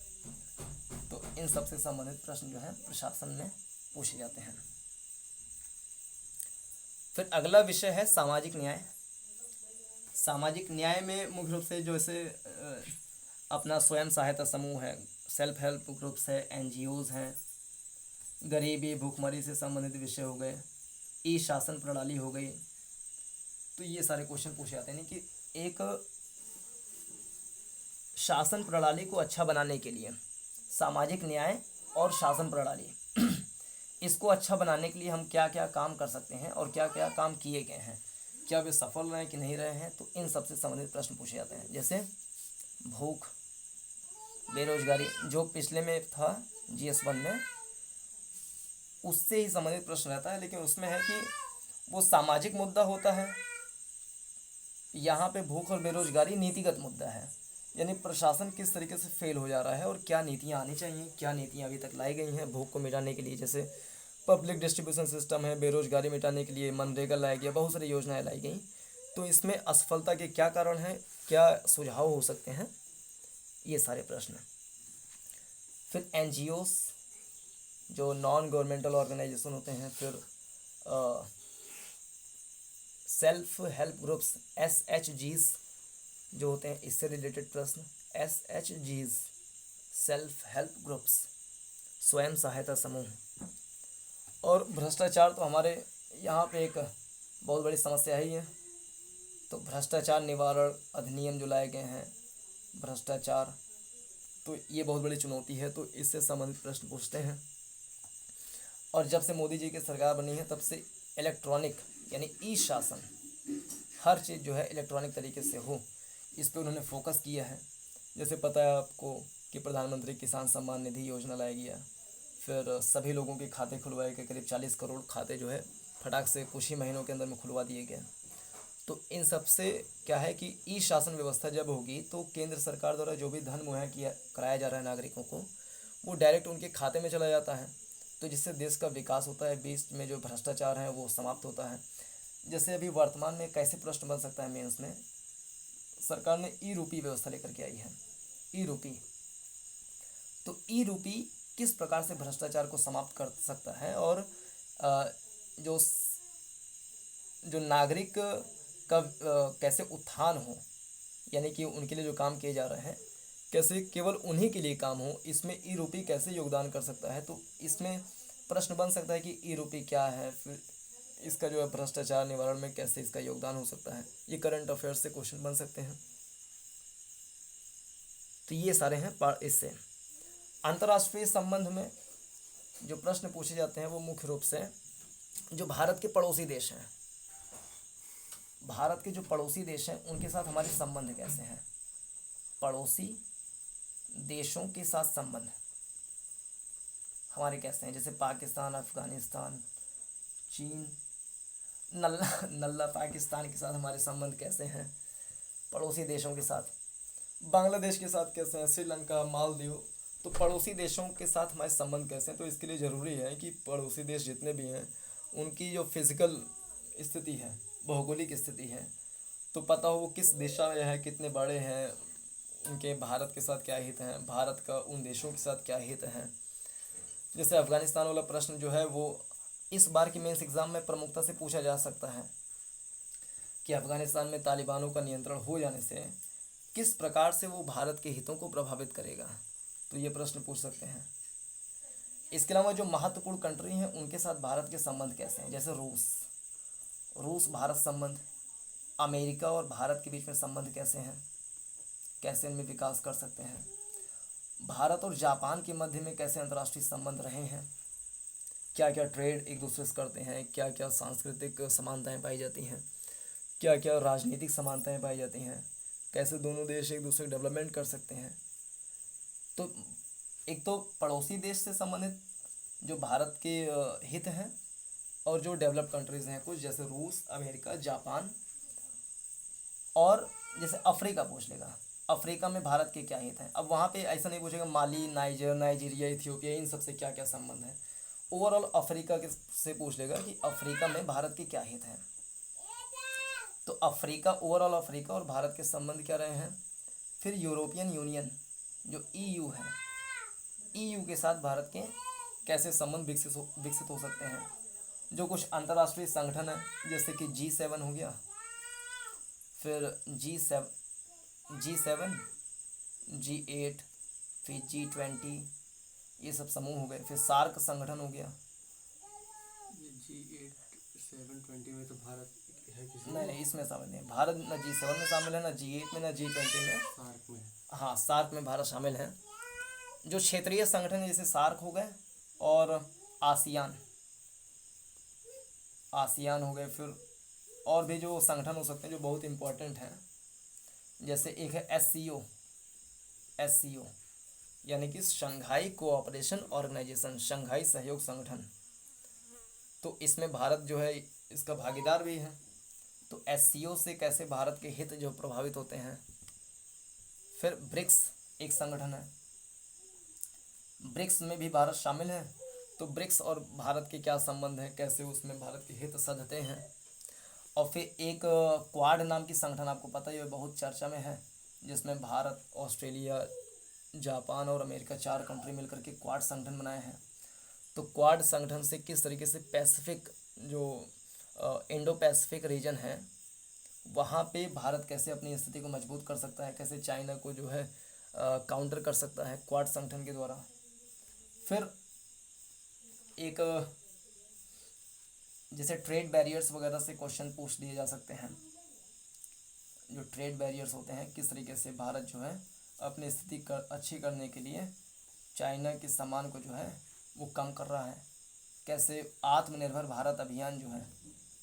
Speaker 1: तो इन सब से संबंधित प्रश्न जो है प्रशासन में पूछे जाते हैं। फिर अगला विषय है सामाजिक न्याय। सामाजिक न्याय में मुख्य रूप से जैसे अपना स्वयं सहायता समूह है, सेल्फ हेल्प ग्रुप्स है, एनजीओज हैं, गरीबी भूखमरी से संबंधित विषय हो गए, ई शासन प्रणाली हो गई। तो ये सारे क्वेश्चन पूछे जाते हैं कि एक शासन प्रणाली को अच्छा बनाने के लिए सामाजिक न्याय और शासन प्रणाली इसको अच्छा बनाने के लिए हम क्या क्या काम कर सकते हैं और क्या क्या काम किए गए हैं, क्या वे सफल रहे कि नहीं रहे हैं। तो इन सबसे संबंधित प्रश्न पूछे जाते हैं। जैसे भूख, बेरोजगारी जो पिछले में था GS1 में, उससे ही संबंधित प्रश्न रहता है, लेकिन उसमें है कि वो सामाजिक मुद्दा होता है, यहाँ पे भूख और बेरोजगारी नीतिगत मुद्दा है, यानी प्रशासन किस तरीके से फेल हो जा रहा है और क्या नीतियाँ आनी चाहिए, क्या नीतियाँ अभी तक लाई गई हैं भूख को मिटाने के लिए। जैसे पब्लिक डिस्ट्रीब्यूशन सिस्टम है, बेरोजगारी मिटाने के लिए मनरेगा लाया गया, बहुत सारी योजनाएं लाई गई। तो इसमें असफलता के क्या कारण हैं, क्या सुझाव हो सकते हैं, ये सारे प्रश्न। फिर NGOs जो नॉन गवर्नमेंटल ऑर्गेनाइजेशन होते हैं, फिर सेल्फ हेल्प ग्रुप्स SHGs जो होते हैं, इससे रिलेटेड प्रश्न। SHGs सेल्फ हेल्प ग्रुप्स, स्वयं सहायता समूह। और भ्रष्टाचार तो हमारे यहाँ पे एक बहुत बड़ी समस्या ही है। तो भ्रष्टाचार निवारण अधिनियम जो लाए गए हैं, भ्रष्टाचार, तो ये बहुत बड़ी चुनौती है, तो इससे संबंधित प्रश्न पूछते हैं। और जब से मोदी जी की सरकार बनी है तब से इलेक्ट्रॉनिक यानी ई शासन, हर चीज़ जो है इलेक्ट्रॉनिक तरीके से हो, इस पर उन्होंने फोकस किया है। जैसे पता है आपको कि प्रधानमंत्री किसान सम्मान निधि योजना लाया गया, फिर सभी लोगों के खाते खुलवाए गए, करीब 40 करोड़ खाते जो है फटाक से कुछ ही महीनों के अंदर में खुलवा दिए गए। तो इन सब से क्या है कि ई शासन व्यवस्था जब होगी तो केंद्र सरकार द्वारा जो भी धन मुहैया किया कराया जा रहा है नागरिकों को, वो डायरेक्ट उनके खाते में चला जाता है। तो जिससे देश का विकास होता है, बीच में जो भ्रष्टाचार है वो समाप्त होता है। जैसे अभी वर्तमान में कैसे प्रश्न बन सकता है मेंस में, सरकार ने ई रूपी व्यवस्था लेकर के आई है। ई रूपी, तो ई रूपी किस प्रकार से भ्रष्टाचार को समाप्त कर सकता है, और जो जो नागरिक का कैसे उत्थान हो, यानी कि उनके लिए जो काम किए जा रहे हैं कैसे केवल उन्हीं के लिए काम हो, इसमें ई रूपी कैसे योगदान कर सकता है। तो इसमें प्रश्न बन सकता है कि ई रूपी क्या है, फिर इसका जो है भ्रष्टाचार निवारण में कैसे इसका योगदान हो सकता है। ये करंट अफेयर्स से क्वेश्चन बन सकते हैं। तो ये सारे हैं इससे। अंतर्राष्ट्रीय संबंध में जो प्रश्न पूछे जाते हैं वो मुख्य रूप से जो भारत के पड़ोसी देश हैं, भारत के जो पड़ोसी देश हैं उनके साथ हमारे संबंध कैसे हैं, पड़ोसी देशों के साथ संबंध हमारे कैसे हैं। जैसे पाकिस्तान, अफगानिस्तान, चीन, नल्ला पाकिस्तान के साथ हमारे संबंध कैसे हैं, पड़ोसी देशों के साथ, बांग्लादेश के साथ कैसे हैं, श्रीलंका, मालदीव। तो पड़ोसी देशों के साथ हमारे संबंध कैसे हैं। तो इसके लिए ज़रूरी है कि पड़ोसी देश जितने भी हैं उनकी जो फिज़िकल स्थिति है, भौगोलिक स्थिति है, तो पता हो वो किस दिशा में है, कितने बड़े हैं, उनके भारत के साथ क्या हित हैं, भारत का उन देशों के साथ क्या हित हैं। जैसे अफ़गानिस्तान वाला प्रश्न जो है वो इस बार की मेंस एग्ज़ाम में प्रमुखता से पूछा जा सकता है कि अफ़गानिस्तान में तालिबानों का नियंत्रण हो जाने से किस प्रकार से वो भारत के हितों को प्रभावित करेगा। तो ये प्रश्न पूछ सकते हैं। इसके अलावा जो महत्वपूर्ण कंट्री हैं उनके साथ भारत के संबंध कैसे हैं। जैसे रूस भारत संबंध, अमेरिका और भारत के बीच में संबंध कैसे हैं, कैसे इनमें विकास कर सकते हैं। भारत और जापान के मध्य में कैसे अंतर्राष्ट्रीय संबंध रहे हैं, क्या क्या ट्रेड एक दूसरे से करते हैं, क्या क्या सांस्कृतिक समानताएं पाई जाती हैं, क्या क्या राजनीतिक समानताएं पाई जाती हैं, कैसे दोनों देश एक दूसरे डेवलपमेंट कर सकते हैं। तो एक तो पड़ोसी देश से संबंधित जो भारत के हित हैं, और जो डेवलप्ड कंट्रीज़ हैं कुछ, जैसे रूस, अमेरिका, जापान, और जैसे अफ्रीका पूछ लेगा, अफ्रीका में भारत के क्या हित हैं। अब वहाँ पे ऐसा नहीं पूछेगा माली, नाइजीरिया, इथियोपिया, इन सब से क्या क्या संबंध है। ओवरऑल अफ्रीका के से पूछ लेगा कि अफ्रीका में भारत के क्या हित हैं। तो अफ्रीका, ओवरऑल अफ्रीका और भारत के संबंध क्या रहे हैं। फिर यूरोपियन यूनियन जो ईयू है, ईयू के साथ भारत के कैसे संबंध विकसित हो सकते हैं। जो कुछ अंतर्राष्ट्रीय संगठन है जैसे कि G7 हो गया, फिर G7, G8, फिर G20, ये सब समूह हो गए। फिर सार्क संगठन हो गया।
Speaker 2: ये G8, 7, 20 में तो भारत है किसी
Speaker 1: नहीं नहीं, इसमें शामिल नहीं है भारत, ना G7 में शामिल है, ना G8 में, ना G20 में।
Speaker 2: सार्क में।
Speaker 1: हाँ, सार्क में भारत शामिल है। जो क्षेत्रीय संगठन है जैसे सार्क हो गए और आसियान हो गए। फिर और भी जो संगठन हो सकते हैं जो बहुत इम्पोर्टेंट हैं, जैसे एक है एस सी ओ यानी कि शंघाई कोऑपरेशन ऑर्गेनाइजेशन, शंघाई सहयोग संगठन। तो इसमें भारत जो है इसका भागीदार भी है। तो SCO से कैसे भारत के हित जो प्रभावित होते हैं। फिर ब्रिक्स एक संगठन है, ब्रिक्स में भी भारत शामिल है। तो ब्रिक्स और भारत के क्या संबंध है, कैसे उसमें भारत के हित सधते हैं। और फिर एक क्वाड नाम की संगठन, आपको पता ही है बहुत चर्चा में है, जिसमें भारत, ऑस्ट्रेलिया, जापान और अमेरिका, 4 कंट्री मिलकर के क्वाड संगठन बनाए हैं। तो क्वाड संगठन से किस तरीके से पैसिफिक जो इंडो पैसिफिक रीजन है वहाँ पे भारत कैसे अपनी स्थिति को मजबूत कर सकता है, कैसे चाइना को जो है काउंटर कर सकता है क्वाड संगठन के द्वारा। फिर एक जैसे ट्रेड बैरियर्स वगैरह से क्वेश्चन पूछ दिए जा सकते हैं। जो ट्रेड बैरियर्स होते हैं किस तरीके से भारत जो है अपनी स्थिति अच्छी करने के लिए चाइना के सामान को जो है वो कम कर रहा है। कैसे आत्मनिर्भर भारत अभियान जो है,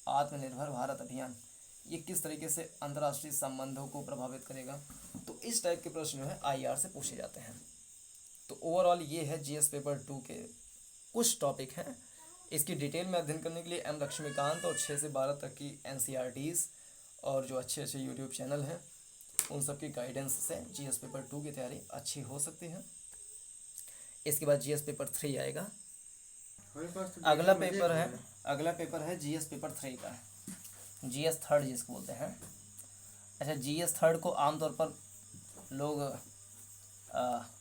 Speaker 1: आत्मनिर्भर भारत अभियान ये किस तरीके से अंतर्राष्ट्रीय संबंधों को प्रभावित करेगा। तो इस टाइप के प्रश्न जो है आईआर से पूछे जाते हैं। तो ओवरऑल ये है जीएस पेपर 2 के कुछ टॉपिक हैं। इसकी डिटेल में अध्ययन करने के लिए एम लक्ष्मीकांत और 6 से 12 तक की एनसीईआरटीज़ और जो अच्छे अच्छे यूट्यूब चैनल हैं उन सब की गाइडेंस से जीएस पेपर 2 की तैयारी अच्छी हो सकती है। इसके बाद जीएस पेपर 3 आएगा। अगला पेपर है जीएस पेपर 3 का, जीएस थर्ड जिसको बोलते हैं। अच्छा, जीएस थर्ड को आमतौर पर लोग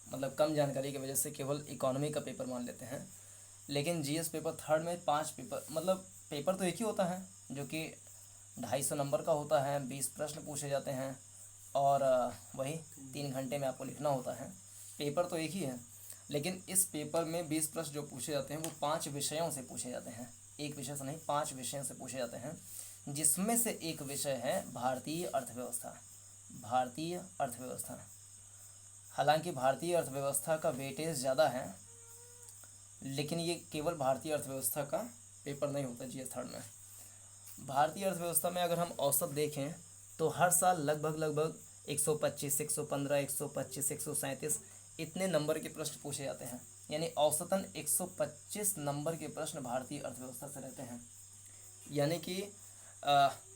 Speaker 1: मतलब कम जानकारी की वजह से केवल इकोनॉमी का पेपर मान लेते हैं, लेकिन जीएस पेपर थर्ड में 5 पेपर, मतलब पेपर तो एक ही होता है जो कि 250 नंबर का होता है, 20 प्रश्न पूछे जाते हैं और वही 3 घंटे में आपको लिखना होता है। पेपर तो एक ही है, लेकिन इस पेपर में 20 प्रश्न जो पूछे जाते हैं वो 5 विषयों से पूछे जाते हैं। एक विषय से नहीं, 5 विषयों से पूछे जाते हैं, जिसमें से एक विषय है भारतीय अर्थव्यवस्था। भारतीय अर्थव्यवस्था, हालांकि भारतीय अर्थव्यवस्था का वेटेज ज़्यादा है, लेकिन ये केवल भारतीय अर्थव्यवस्था का पेपर नहीं होता जीएस थर्ड में। भारतीय अर्थव्यवस्था में अगर हम औसत देखें तो हर साल लगभग 125, 115, 125, 137 इतने नंबर के प्रश्न पूछे जाते हैं। यानी औसतन 125 नंबर के प्रश्न भारतीय अर्थव्यवस्था से रहते हैं। यानी कि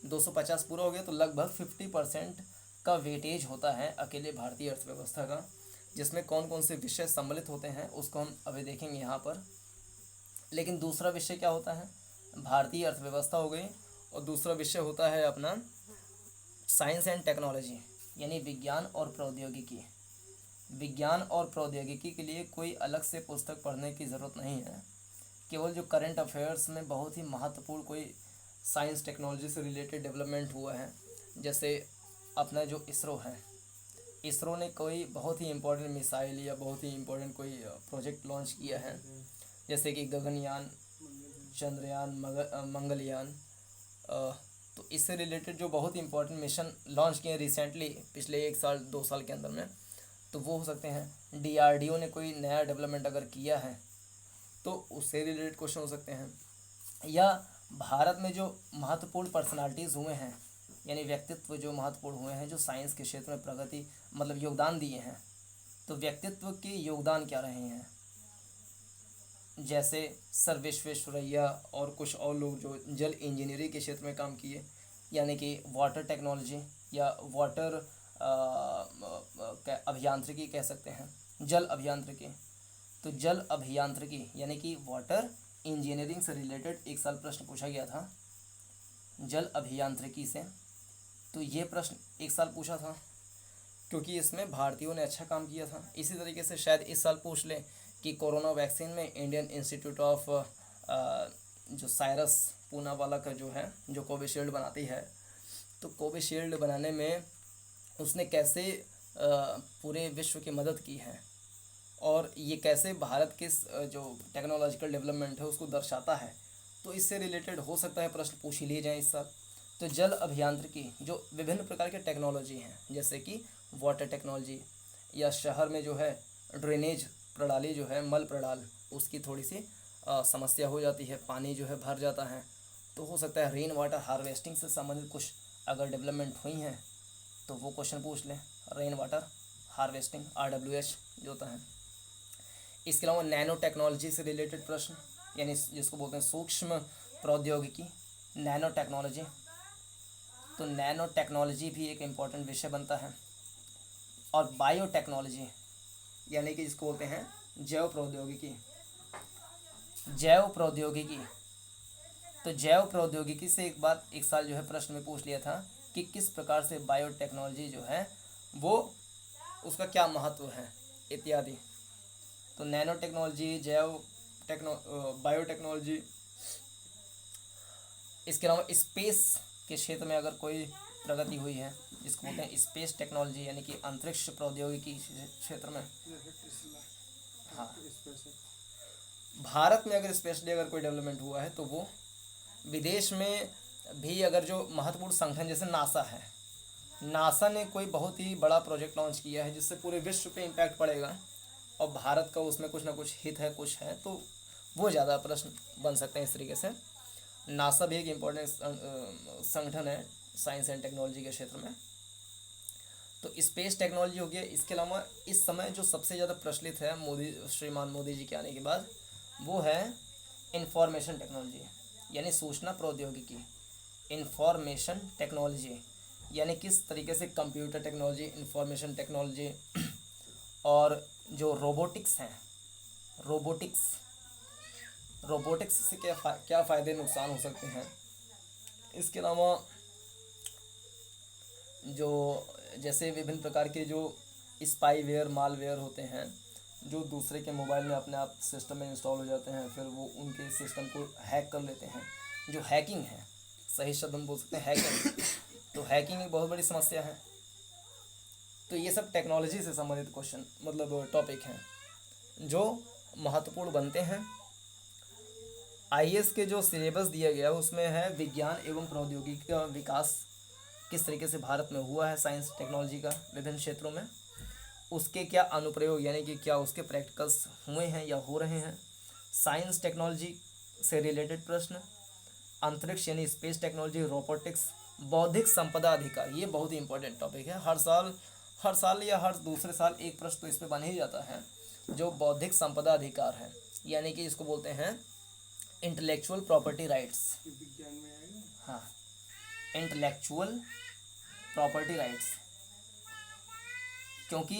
Speaker 1: 250 पूरा हो गया तो लगभग 50% का वेटेज होता है अकेले भारतीय अर्थव्यवस्था का, जिसमें कौन कौन से विषय सम्मिलित होते हैं उसको हम अभी देखेंगे यहाँ पर। लेकिन दूसरा विषय क्या होता है, भारतीय अर्थव्यवस्था हो गई और दूसरा विषय होता है अपना साइंस एंड टेक्नोलॉजी, यानी विज्ञान और प्रौद्योगिकी। विज्ञान और प्रौद्योगिकी के लिए कोई अलग से पुस्तक पढ़ने की ज़रूरत नहीं है, केवल जो करंट अफेयर्स में बहुत ही महत्वपूर्ण कोई साइंस टेक्नोलॉजी से रिलेटेड डेवलपमेंट हुआ है, जैसे अपना जो इसरो है, इसरो ने कोई बहुत ही इम्पोर्टेंट मिसाइल या बहुत ही इम्पोर्टेंट कोई प्रोजेक्ट लॉन्च किया है, जैसे कि गगनयान, चंद्रयान, मंगलयान। तो इससे रिलेटेड जो बहुत ही इम्पोर्टेंट मिशन लॉन्च किए रिसेंटली पिछले 1 साल 2 साल के अंदर में, तो वो हो सकते हैं। डीआरडीओ ने कोई नया डेवलपमेंट अगर किया है तो उससे रिलेटेड क्वेश्चन हो सकते हैं। या भारत में जो महत्वपूर्ण पर्सनालिटीज़ हुए हैं, यानी व्यक्तित्व जो महत्वपूर्ण हुए हैं, जो साइंस के क्षेत्र में प्रगति मतलब योगदान दिए हैं, तो व्यक्तित्व के योगदान क्या रहे हैं, जैसे सर विश्वेश्वरैया और कुछ और लोग जो जल इंजीनियरिंग के क्षेत्र में काम किए, यानी कि वाटर टेक्नोलॉजी या वाटर अभियांत्रिकी कह सकते हैं, जल अभियांत्रिकी। तो जल अभियांत्रिकी यानी कि वाटर इंजीनियरिंग से रिलेटेड 1 साल प्रश्न पूछा गया था जल अभियांत्रिकी से। तो ये प्रश्न 1 साल पूछा था क्योंकि इसमें भारतीयों ने अच्छा काम किया था। इसी तरीके से शायद इस साल पूछ लें कि कोरोना वैक्सीन में इंडियन इंस्टीट्यूट ऑफ जो साइरस पूनावाला का जो है, जो कोविशील्ड बनाती है, तो कोविशील्ड बनाने में उसने कैसे पूरे विश्व की मदद की है और ये कैसे भारत के जो टेक्नोलॉजिकल डेवलपमेंट है उसको दर्शाता है। तो इससे रिलेटेड हो सकता है प्रश्न पूछ ही लिए जाएँ इस साल। तो जल अभियांत्रिकी जो विभिन्न प्रकार के टेक्नोलॉजी हैं, जैसे कि वाटर टेक्नोलॉजी या शहर में जो है ड्रेनेज प्रणाली जो है, मल प्रणाल, उसकी थोड़ी सी समस्या हो जाती है, पानी जो है भर जाता है, तो हो सकता है रेन वाटर हार्वेस्टिंग से संबंधित कुछ अगर डेवलपमेंट हुई हैं तो वो क्वेश्चन पूछ लें। रेन वाटर हार्वेस्टिंग RWH जो होता है। इसके अलावा नैनो टेक्नोलॉजी से रिलेटेड प्रश्न, यानी जिसको बोलते हैं सूक्ष्म प्रौद्योगिकी, नैनो टेक्नोलॉजी। तो नैनो टेक्नोलॉजी भी एक इम्पॉर्टेंट विषय बनता है। और बायोटेक्नोलॉजी यानी कि जिसको बोलते हैं जैव प्रौद्योगिकी। जैव प्रौद्योगिकी, तो जैव प्रौद्योगिकी से एक साल जो है प्रश्न में पूछ लिया था कि किस प्रकार से बायोटेक्नोलॉजी जो है वो उसका क्या महत्व है इत्यादि। तो नैनो टेक्नोलॉजी, बायोटेक्नोलॉजी। इसके अलावा स्पेस के क्षेत्र में अगर कोई प्रगति हुई है, जिसको बोलते हैं स्पेस टेक्नोलॉजी, यानी कि अंतरिक्ष प्रौद्योगिकी क्षेत्र में। हाँ, भारत में अगर स्पेशली अगर कोई डेवलपमेंट हुआ है तो वो विदेश में भी अगर जो महत्वपूर्ण संगठन जैसे नासा है, नासा ने कोई बहुत ही बड़ा प्रोजेक्ट लॉन्च किया है जिससे पूरे विश्व पे इम्पैक्ट पड़ेगा और भारत का उसमें कुछ ना कुछ हित है, कुछ है, तो वो ज़्यादा प्रश्न बन सकते हैं इस तरीके से। नासा भी एक इम्पोर्टेंट संगठन है साइंस एंड टेक्नोलॉजी के क्षेत्र में। तो स्पेस टेक्नोलॉजी हो गया। इसके अलावा इस समय जो सबसे ज़्यादा प्रचलित है श्रीमान मोदी जी के आने के बाद, वो है इंफॉर्मेशन टेक्नोलॉजी, यानी सूचना प्रौद्योगिकी। इंफॉर्मेशन टेक्नोलॉजी यानी किस तरीके से कंप्यूटर टेक्नोलॉजी, इंफॉर्मेशन टेक्नोलॉजी और जो रोबोटिक्स हैं, रोबोटिक्स से क्या फ़ायदे नुकसान हो सकते हैं। इसके अलावा जो जैसे विभिन्न प्रकार के जो स्पाईवेयर, मालवेयर होते हैं जो दूसरे के मोबाइल में अपने आप सिस्टम में इंस्टॉल हो जाते हैं, फिर वो उनके सिस्टम को हैक कर लेते हैं, जो हैकिंग है, सही शब्द हम बोल सकते हैं हैकिंग। तो हैकिंग एक बहुत बड़ी समस्या है। तो ये सब टेक्नोलॉजी से संबंधित क्वेश्चन मतलब टॉपिक हैं जो महत्वपूर्ण बनते हैं। आईएएस के जो सिलेबस दिया गया उसमें है विज्ञान एवं प्रौद्योगिकी का विकास किस तरीके से भारत में हुआ है, साइंस टेक्नोलॉजी का विभिन्न क्षेत्रों में, उसके क्या अनुप्रयोग यानी कि क्या उसके प्रैक्टिकल्स हुए हैं या हो रहे हैं, साइंस टेक्नोलॉजी से रिलेटेड प्रश्न, अंतरिक्ष यानी स्पेस टेक्नोलॉजी, रोबोटिक्स, बौद्धिक संपदा अधिकार। ये बहुत ही इंपॉर्टेंट टॉपिक है। हर साल या हर दूसरे साल एक प्रश्न तो इस पर बन ही जाता है। जो बौद्धिक संपदा अधिकार है यानी कि इसको बोलते हैं इंटेलेक्चुअल प्रॉपर्टी राइट्स।
Speaker 2: विज्ञान में आएगा।
Speaker 1: हाँ, इंटेलेक्चुअल प्रॉपर्टी राइट्स, क्योंकि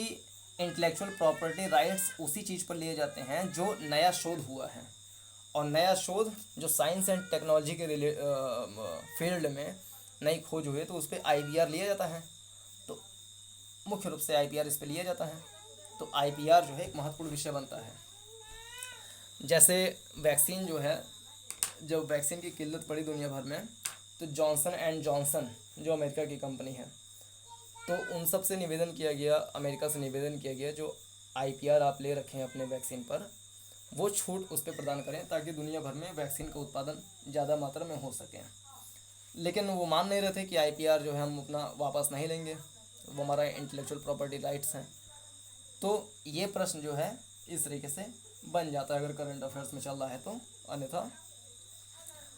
Speaker 1: इंटेलेक्चुअल प्रॉपर्टी राइट्स उसी चीज़ पर लिए जाते हैं जो नया शोध हुआ है, और नया शोध जो साइंस एंड टेक्नोलॉजी के फील्ड में नई खोज हुई है तो उस पर आईपीआर लिया जाता है। तो मुख्य रूप से आईपीआर इस पर लिया जाता है। तो आईपीआर जो है एक महत्वपूर्ण विषय बनता है। जैसे वैक्सीन जो है, जब वैक्सीन की किल्लत पड़ी दुनिया भर में, तो जॉनसन एंड जॉनसन जो अमेरिका की कंपनी है, तो उन सब से निवेदन किया गया, अमेरिका से निवेदन किया गया जो आईपीआर आप ले रखे हैं अपने वैक्सीन पर, वो छूट उस पर प्रदान करें ताकि दुनिया भर में वैक्सीन का उत्पादन ज़्यादा मात्रा में हो सके। लेकिन वो मान नहीं रहे थे कि आईपीआर जो है हम अपना वापस नहीं लेंगे, वो हमारा इंटेलेक्चुअल प्रॉपर्टी राइट्स हैं। तो ये प्रश्न जो है इस तरीके से बन जाता है अगर करंट अफेयर्स में चल रहा है तो,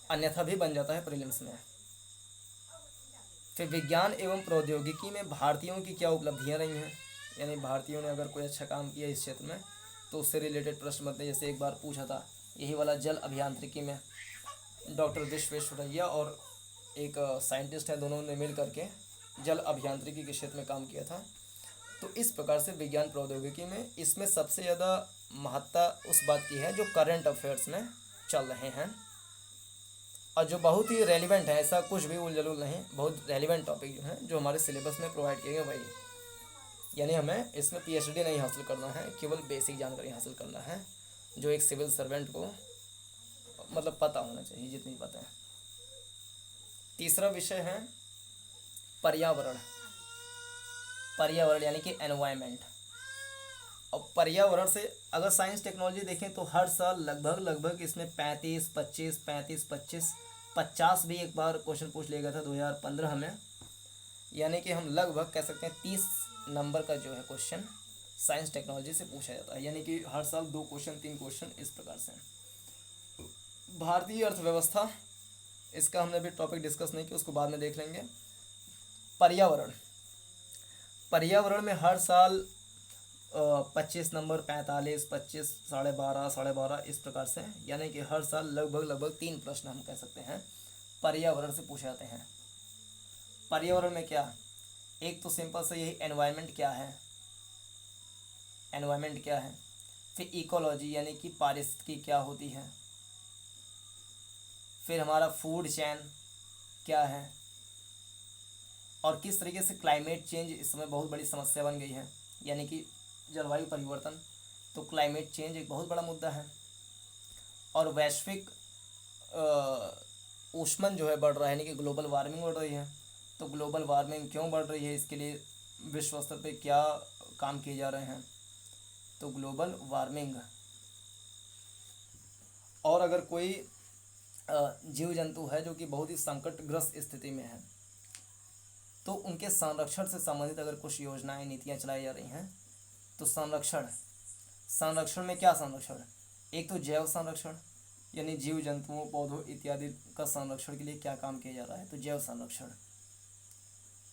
Speaker 1: अन्यथा भी बन जाता है प्रीलिम्स में। फिर विज्ञान एवं प्रौद्योगिकी में भारतीयों की क्या उपलब्धियां रही हैं, यानी भारतीयों ने अगर कोई अच्छा काम किया इस क्षेत्र में तो उससे रिलेटेड प्रश्न बनते हैं। जैसे एक बार पूछा था यही वाला जल अभियांत्रिकी में, डॉक्टर विश्वेश्वरैया और एक साइंटिस्ट है, दोनों ने मिल करके जल अभियांत्रिकी के क्षेत्र में काम किया था। तो इस प्रकार से विज्ञान प्रौद्योगिकी में इसमें सबसे ज़्यादा महत्ता उस बात की है जो करंट अफेयर्स में चल रहे हैं और जो बहुत ही रेलिवेंट है, ऐसा कुछ भी उल जलूल नहीं, बहुत रेलिवेंट टॉपिक जो हैं जो हमारे सिलेबस में प्रोवाइड किए गए वही। यानी हमें इसमें पीएचडी नहीं हासिल करना है, केवल बेसिक जानकारी हासिल करना है जो एक सिविल सर्वेंट को मतलब पता होना चाहिए, जितनी पता है। तीसरा विषय है पर्यावरण। पर्यावरण यानी कि एनवायरनमेंट। और पर्यावरण से अगर साइंस टेक्नोलॉजी देखें तो हर साल लगभग इसमें 50 भी एक बार क्वेश्चन पूछ लिया गया था 2015 में। यानी कि हम लगभग कह सकते हैं 30 नंबर का जो है क्वेश्चन साइंस टेक्नोलॉजी से पूछा जाता है। यानी कि हर साल 2 क्वेश्चन 3 क्वेश्चन इस प्रकार से। भारतीय अर्थव्यवस्था, इसका हमने अभी टॉपिक डिस्कस नहीं किया, उसको बाद में देख लेंगे। पर्यावरण में हर साल 25 नंबर, 45, 25, 12.5 इस प्रकार से, यानी कि हर साल लगभग 3 प्रश्न हम कह सकते हैं पर्यावरण से पूछे जाते हैं। पर्यावरण में क्या, एक तो सिंपल से यही एनवायरनमेंट क्या है, फिर इकोलॉजी यानी कि पारिस्थितिकी क्या होती है, फिर हमारा फूड चेन क्या है, और किस तरीके से क्लाइमेट चेंज इस समय बहुत बड़ी समस्या बन गई है, यानी कि जलवायु परिवर्तन। तो क्लाइमेट चेंज एक बहुत बड़ा मुद्दा है। और वैश्विक ऊष्मन जो है बढ़ रहा है, यानी कि ग्लोबल वार्मिंग बढ़ रही है। तो ग्लोबल वार्मिंग क्यों बढ़ रही है, इसके लिए विश्व स्तर पे क्या काम किए जा रहे हैं। तो ग्लोबल वार्मिंग, और अगर कोई जीव जंतु है जो कि बहुत ही संकटग्रस्त स्थिति में है, तो उनके संरक्षण से संबंधित अगर कुछ योजनाएं नीतियां चलाई जा रही हैं तो संरक्षण संरक्षण में क्या संरक्षण, एक तो जैव संरक्षण यानी जीव जंतुओं पौधों इत्यादि का संरक्षण के लिए क्या काम किया जा रहा है, तो जैव संरक्षण।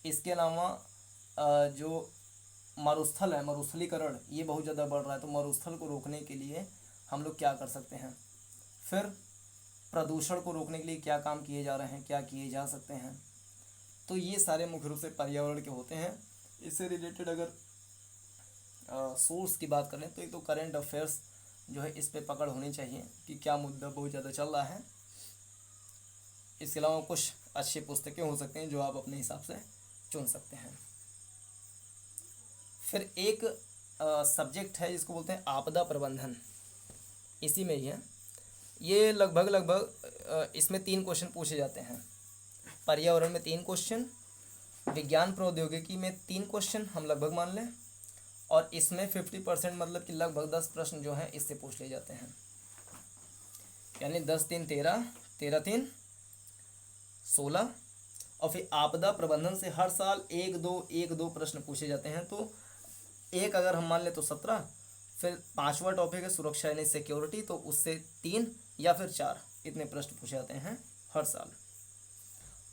Speaker 1: इसके अलावा जो मरुस्थल है, मरुस्थलीकरण ये बहुत ज़्यादा बढ़ रहा है, तो मरुस्थल को रोकने के लिए हम लोग क्या कर सकते हैं। फिर प्रदूषण को रोकने के लिए क्या काम किए जा रहे हैं, क्या किए जा सकते हैं। तो ये सारे मुख्य रूप से पर्यावरण के होते हैं। इससे रिलेटेड अगर सोर्स की बात करें तो एक तो करंट अफेयर्स जो है इस पे पकड़ होनी चाहिए कि क्या मुद्दा बहुत ज़्यादा चल रहा है। इसके अलावा कुछ अच्छी पुस्तकें हो सकती हैं जो आप अपने हिसाब से चुन सकते हैं। फिर एक सब्जेक्ट है जिसको बोलते हैं आपदा प्रबंधन, इसी में ही है ये। लगभग इसमें 3 क्वेश्चन पूछे जाते हैं। पर्यावरण में 3 क्वेश्चन, विज्ञान प्रौद्योगिकी में 3 क्वेश्चन हम लगभग मान लें, और इसमें 50% मतलब कि लगभग 10 प्रश्न जो हैं इससे पूछ लिए जाते हैं। यानी 10 3 13, 13 3 16, और फिर आपदा प्रबंधन से हर साल 1 2 प्रश्न पूछे जाते हैं। तो एक अगर हम मान लें तो 17, फिर 5वां टॉपिक है सुरक्षा यानी सिक्योरिटी, तो उससे 3 या फिर 4 इतने प्रश्न पूछे जाते हैं हर साल।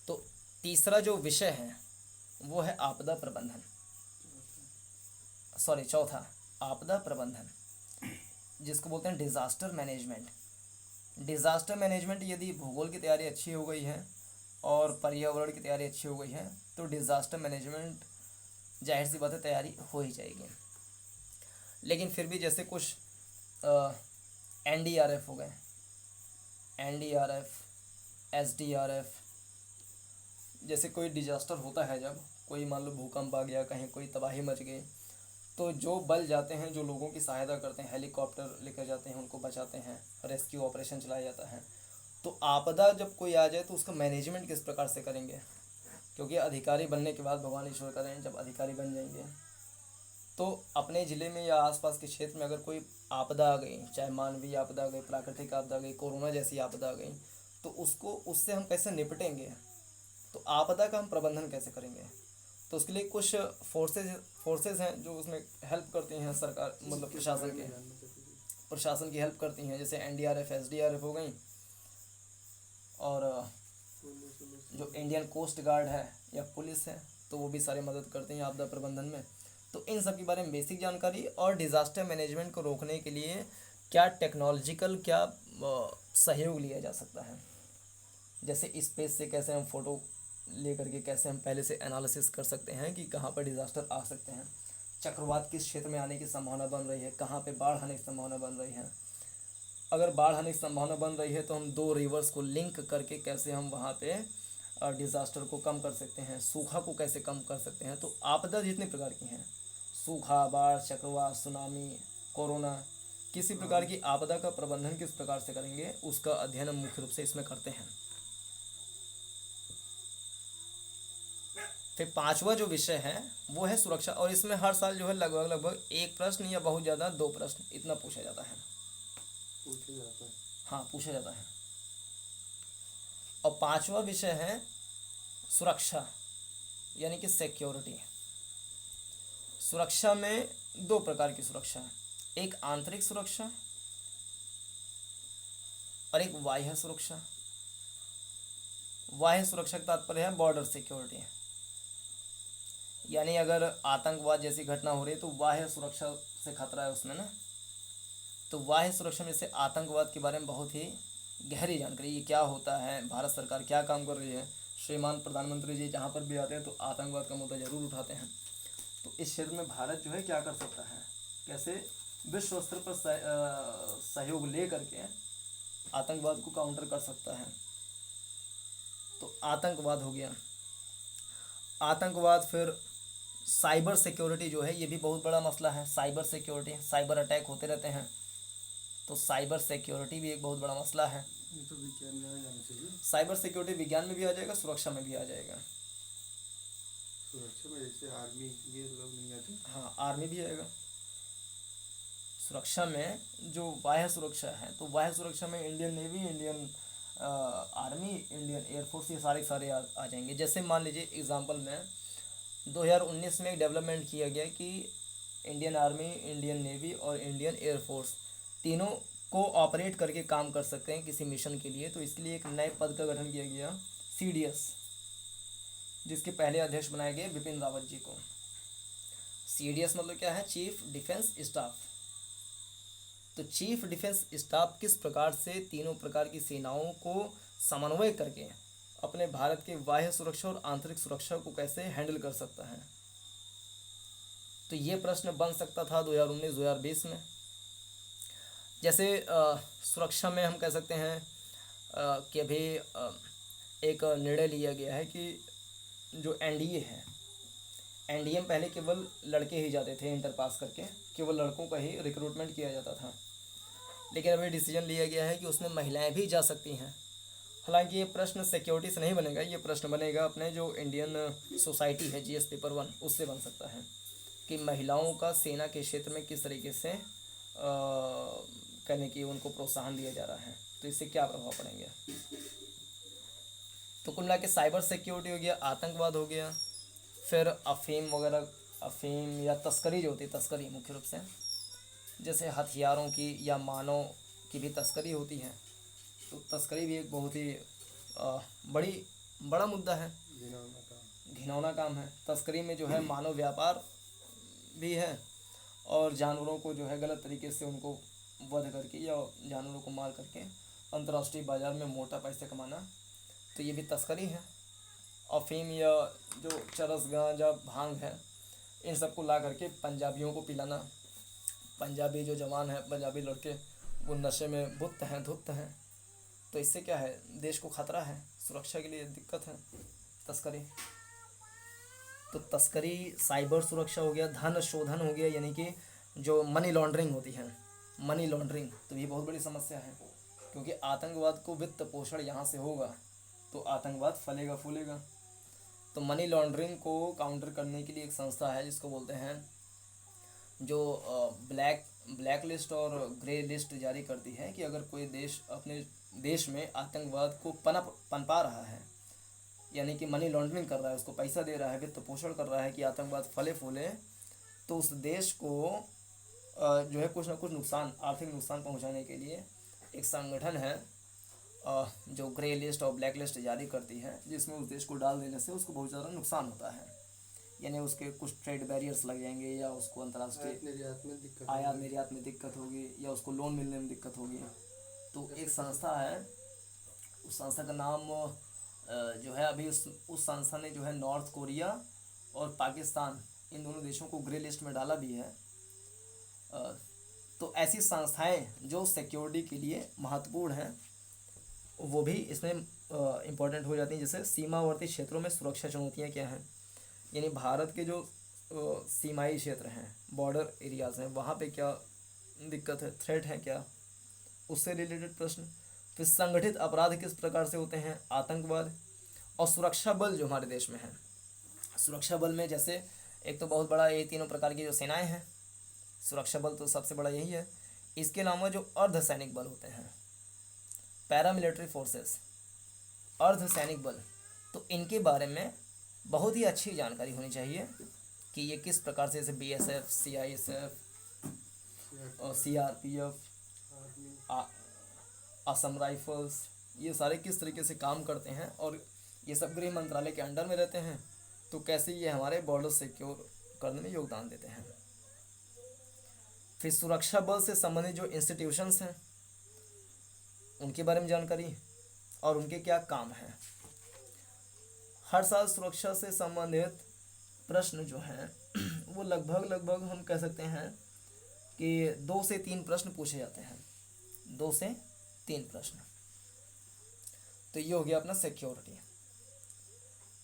Speaker 1: तो तीसरा जो विषय है वो है आपदा प्रबंधन, सॉरी चौथा आपदा प्रबंधन, जिसको बोलते हैं डिज़ास्टर मैनेजमेंट। डिज़ास्टर मैनेजमेंट यदि भूगोल की तैयारी अच्छी हो गई है और पर्यावरण की तैयारी अच्छी हो गई है तो डिज़ास्टर मैनेजमेंट जाहिर सी बात है तैयारी हो ही जाएगी। लेकिन फिर भी जैसे कुछ NDRF हो गए, NDRF, SDRF, जैसे कोई डिजास्टर होता है, जब कोई मान लो भूकंप आ गया, कहीं कोई तबाही मच गई, तो जो बल जाते हैं, जो लोगों की सहायता करते हैं, हेलीकॉप्टर लेकर जाते हैं, उनको बचाते हैं, रेस्क्यू ऑपरेशन चलाया जाता है। तो आपदा जब कोई आ जाए तो उसका मैनेजमेंट किस प्रकार से करेंगे, क्योंकि अधिकारी बनने के बाद भगवान ईश्वर करें जब अधिकारी बन जाएंगे तो अपने ज़िले में या आसपास के क्षेत्र में अगर कोई आपदा आ गई, चाहे मानवीय आपदा आ गई, प्राकृतिक आपदा आ गई, कोरोना जैसी आपदा आ गई, तो उससे हम कैसे निपटेंगे, तो आपदा का हम प्रबंधन कैसे करेंगे। तो उसके लिए कुछ फोर्सेज हैं जो उसमें हेल्प करती हैं, सरकार मतलब प्रशासन की हेल्प करती हैं, जैसे NDRF, SDRF हो गई, और जो इंडियन कोस्ट गार्ड है या पुलिस है तो वो भी सारी मदद करते हैं आपदा प्रबंधन में। तो इन सब के बारे में बेसिक जानकारी, और डिज़ास्टर मैनेजमेंट को रोकने के लिए क्या टेक्नोलॉजिकल क्या सहयोग लिया जा सकता है, जैसे स्पेस से कैसे हम फ़ोटो ले करके कैसे हम पहले से एनालिसिस कर सकते हैं कि कहाँ पर डिज़ास्टर आ सकते हैं, चक्रवात किस क्षेत्र में आने की संभावना बन रही है, कहाँ पे बाढ़ आने की संभावना बन रही है। अगर बाढ़ आने की संभावना बन रही है तो हम 2 रिवर्स को लिंक करके कैसे हम वहाँ पे डिज़ास्टर को कम कर सकते हैं, सूखा को कैसे कम कर सकते हैं। तो आपदा जितने प्रकार की हैं, सूखा, बाढ़, चक्रवात, सुनामी, कोरोना, किसी प्रकार की आपदा का प्रबंधन किस प्रकार से करेंगे उसका अध्ययन हम मुख्य रूप से इसमें करते हैं। फिर 5वां जो विषय है वो है सुरक्षा, और इसमें हर साल जो है लगभग 1 प्रश्न या बहुत ज़्यादा 2 प्रश्न इतना पूछा जाता है। हाँ, पूछा जाता है। और 5वां विषय है सुरक्षा यानी कि सिक्योरिटी। सुरक्षा में 2 प्रकार की सुरक्षा है, एक आंतरिक सुरक्षा और एक बाह्य सुरक्षा। बाह्य सुरक्षा का तात्पर्य है बॉर्डर सिक्योरिटी, यानी अगर आतंकवाद जैसी घटना हो रही है तो बाह्य सुरक्षा से खतरा है उसमें ना। तो बाह्य सुरक्षा में से आतंकवाद के बारे में बहुत ही गहरी जानकारी, ये क्या होता है, भारत सरकार क्या काम कर रही है, श्रीमान प्रधानमंत्री जी जहाँ पर भी आते हैं तो आतंकवाद का मुद्दा जरूर उठाते हैं। तो इस क्षेत्र में भारत जो है क्या कर सकता है, कैसे विश्व स्तर पर सहयोग ले करके आतंकवाद को काउंटर कर सकता है। तो आतंकवाद हो गया। आतंकवाद, फिर साइबर सिक्योरिटी जो है ये भी बहुत बड़ा मसला है। साइबर सिक्योरिटी, साइबर अटैक होते रहते हैं, तो साइबर सिक्योरिटी भी एक बहुत बड़ा मसला है।
Speaker 2: ये तो विज्ञान में आ जाना चाहिए।
Speaker 1: साइबर सिक्योरिटी विज्ञान में भी आ जाएगा, सुरक्षा में भी आ जाएगा।
Speaker 2: सुरक्षा में जैसे आर्मी ये लोग नहीं आते।
Speaker 1: हाँ, आर्मी भी आएगा। सुरक्षा में जो बाह्य सुरक्षा है, तो बाह्य सुरक्षा में Indian navy, Indian army, Indian air force, ये सारे आ जाएंगे। जैसे मान लीजिए एग्जांपल में 2019 में एक डेवलपमेंट किया गया कि इंडियन आर्मी, इंडियन नेवी और इंडियन एयरफोर्स तीनों को ऑपरेट करके काम कर सकते हैं किसी मिशन के लिए। तो इसलिए एक नए पद का गठन किया गया, CDS, जिसके पहले अध्यक्ष बनाए गए बिपिन रावत जी को। CDS मतलब क्या है? Chief defence staff. तो चीफ डिफेंस स्टाफ किस प्रकार से तीनों प्रकार की सेनाओं को समन्वय करके अपने भारत के बाह्य सुरक्षा और आंतरिक सुरक्षा को कैसे हैंडल कर सकता है, तो ये प्रश्न बन सकता था 2019-2020 में। जैसे सुरक्षा में हम कह सकते हैं कि अभी एक निर्णय लिया गया है कि जो NDA है, NDA में पहले केवल लड़के ही जाते थे, इंटर पास करके केवल लड़कों का ही रिक्रूटमेंट किया जाता था, लेकिन अभी डिसीजन लिया गया है कि उसमें महिलाएं भी जा सकती हैं। हालांकि ये प्रश्न सिक्योरिटी से नहीं बनेगा, ये प्रश्न बनेगा अपने जो इंडियन सोसाइटी है GS पेपर 1 उससे बन सकता है कि महिलाओं का सेना के क्षेत्र में किस तरीके से करने की उनको प्रोत्साहन दिया जा रहा है, तो इससे क्या प्रभाव पड़ेंगे। तो कुल मिला के साइबर सिक्योरिटी हो गया, आतंकवाद हो गया, फिर अफीम वगैरह, अफीम या तस्करी जो होती है, तस्करी मुख्य रूप से जैसे हथियारों की या मानव की भी तस्करी होती है। तो तस्करी भी एक बहुत ही बड़ा मुद्दा है, घिनौना काम है। तस्करी में जो है मानव व्यापार भी है और जानवरों को जो है गलत तरीके से उनको वध करके या जानवरों को मार करके अंतर्राष्ट्रीय बाज़ार में मोटा पैसा कमाना, तो ये भी तस्करी है। अफीम या जो चरस, गांजा, भांग है, इन सबको ला करके पंजाबियों को पिलाना। पंजाबी जो जवान है, पंजाबी लड़के, वो नशे में धुत हैं, तो इससे क्या है, देश को खतरा है, सुरक्षा के लिए दिक्कत है तस्करी। तो तस्करी, साइबर सुरक्षा हो गया, धन शोधन हो गया, यानी कि जो मनी लॉन्ड्रिंग होती है, मनी लॉन्ड्रिंग, तो ये बहुत बड़ी समस्या है, क्योंकि आतंकवाद को वित्त पोषण यहाँ से होगा तो आतंकवाद फलेगा फूलेगा। तो मनी लॉन्ड्रिंग को काउंटर करने के लिए एक संस्था है जिसको बोलते हैं, जो ब्लैक लिस्ट और ग्रे लिस्ट जारी करती है कि अगर कोई देश अपने देश में आतंकवाद को पनपा रहा है, यानी कि मनी लॉन्ड्रिंग कर रहा है, उसको पैसा दे रहा है, वित्त पोषण कर रहा है कि आतंकवाद फले फूले, तो उस देश को जो है कुछ ना कुछ नुकसान, आर्थिक नुकसान पहुंचाने के लिए एक संगठन है जो ग्रे लिस्ट और ब्लैक लिस्ट जारी करती है, जिसमें उस देश को डाल देने से उसको बहुत ज़्यादा नुकसान होता है, यानी उसके कुछ ट्रेड बैरियर्स लग जाएंगे, या उसको अंतर्राष्ट्रीय आयात निर्यात में दिक्कत होगी, या उसको लोन मिलने में दिक्कत होगी। तो एक संस्था है, उस संस्था का नाम जो है, अभी उस संस्था ने जो है नॉर्थ कोरिया और पाकिस्तान, इन दोनों देशों को ग्रे लिस्ट में डाला भी है। तो ऐसी संस्थाएं जो सिक्योरिटी के लिए महत्वपूर्ण हैं, वो भी इसमें इम्पोर्टेंट हो जाती हैं। जैसे सीमावर्ती क्षेत्रों में सुरक्षा चुनौतियां क्या हैं, यानी भारत के जो सीमाई क्षेत्र हैं, बॉर्डर एरियाज़ हैं, वहाँ पे क्या दिक्कत है, थ्रेट है क्या, उससे रिलेटेड प्रश्न। फिर संगठित अपराध किस प्रकार से होते हैं, आतंकवाद, और सुरक्षा बल जो हमारे देश में है। सुरक्षा बल में जैसे एक तो बहुत बड़ा ये तीनों प्रकार की जो सेनाएं हैं, सुरक्षा बल तो सबसे बड़ा यही है। इसके अलावा जो अर्धसैनिक बल होते हैं, पैरामिलिट्री फोर्सेस, अर्धसैनिक बल, तो इनके बारे में बहुत ही अच्छी जानकारी होनी चाहिए कि ये किस प्रकार से, जैसे BSF, CISF और CRPF, असम राइफल्स, ये सारे किस तरीके से काम करते हैं, और ये सब गृह मंत्रालय के अंडर में रहते हैं, तो कैसे ये हमारे बॉर्डर सिक्योर करने में योगदान देते हैं। फिर सुरक्षा बल से संबंधित जो इंस्टीट्यूशंस हैं, उनके बारे में जानकारी और उनके क्या काम हैं। हर साल सुरक्षा से संबंधित प्रश्न जो हैं वो लगभग हम कह सकते हैं कि 2 से 3 प्रश्न पूछे जाते हैं, 2 से 3 प्रश्न। तो ये हो गया अपना सिक्योरिटी।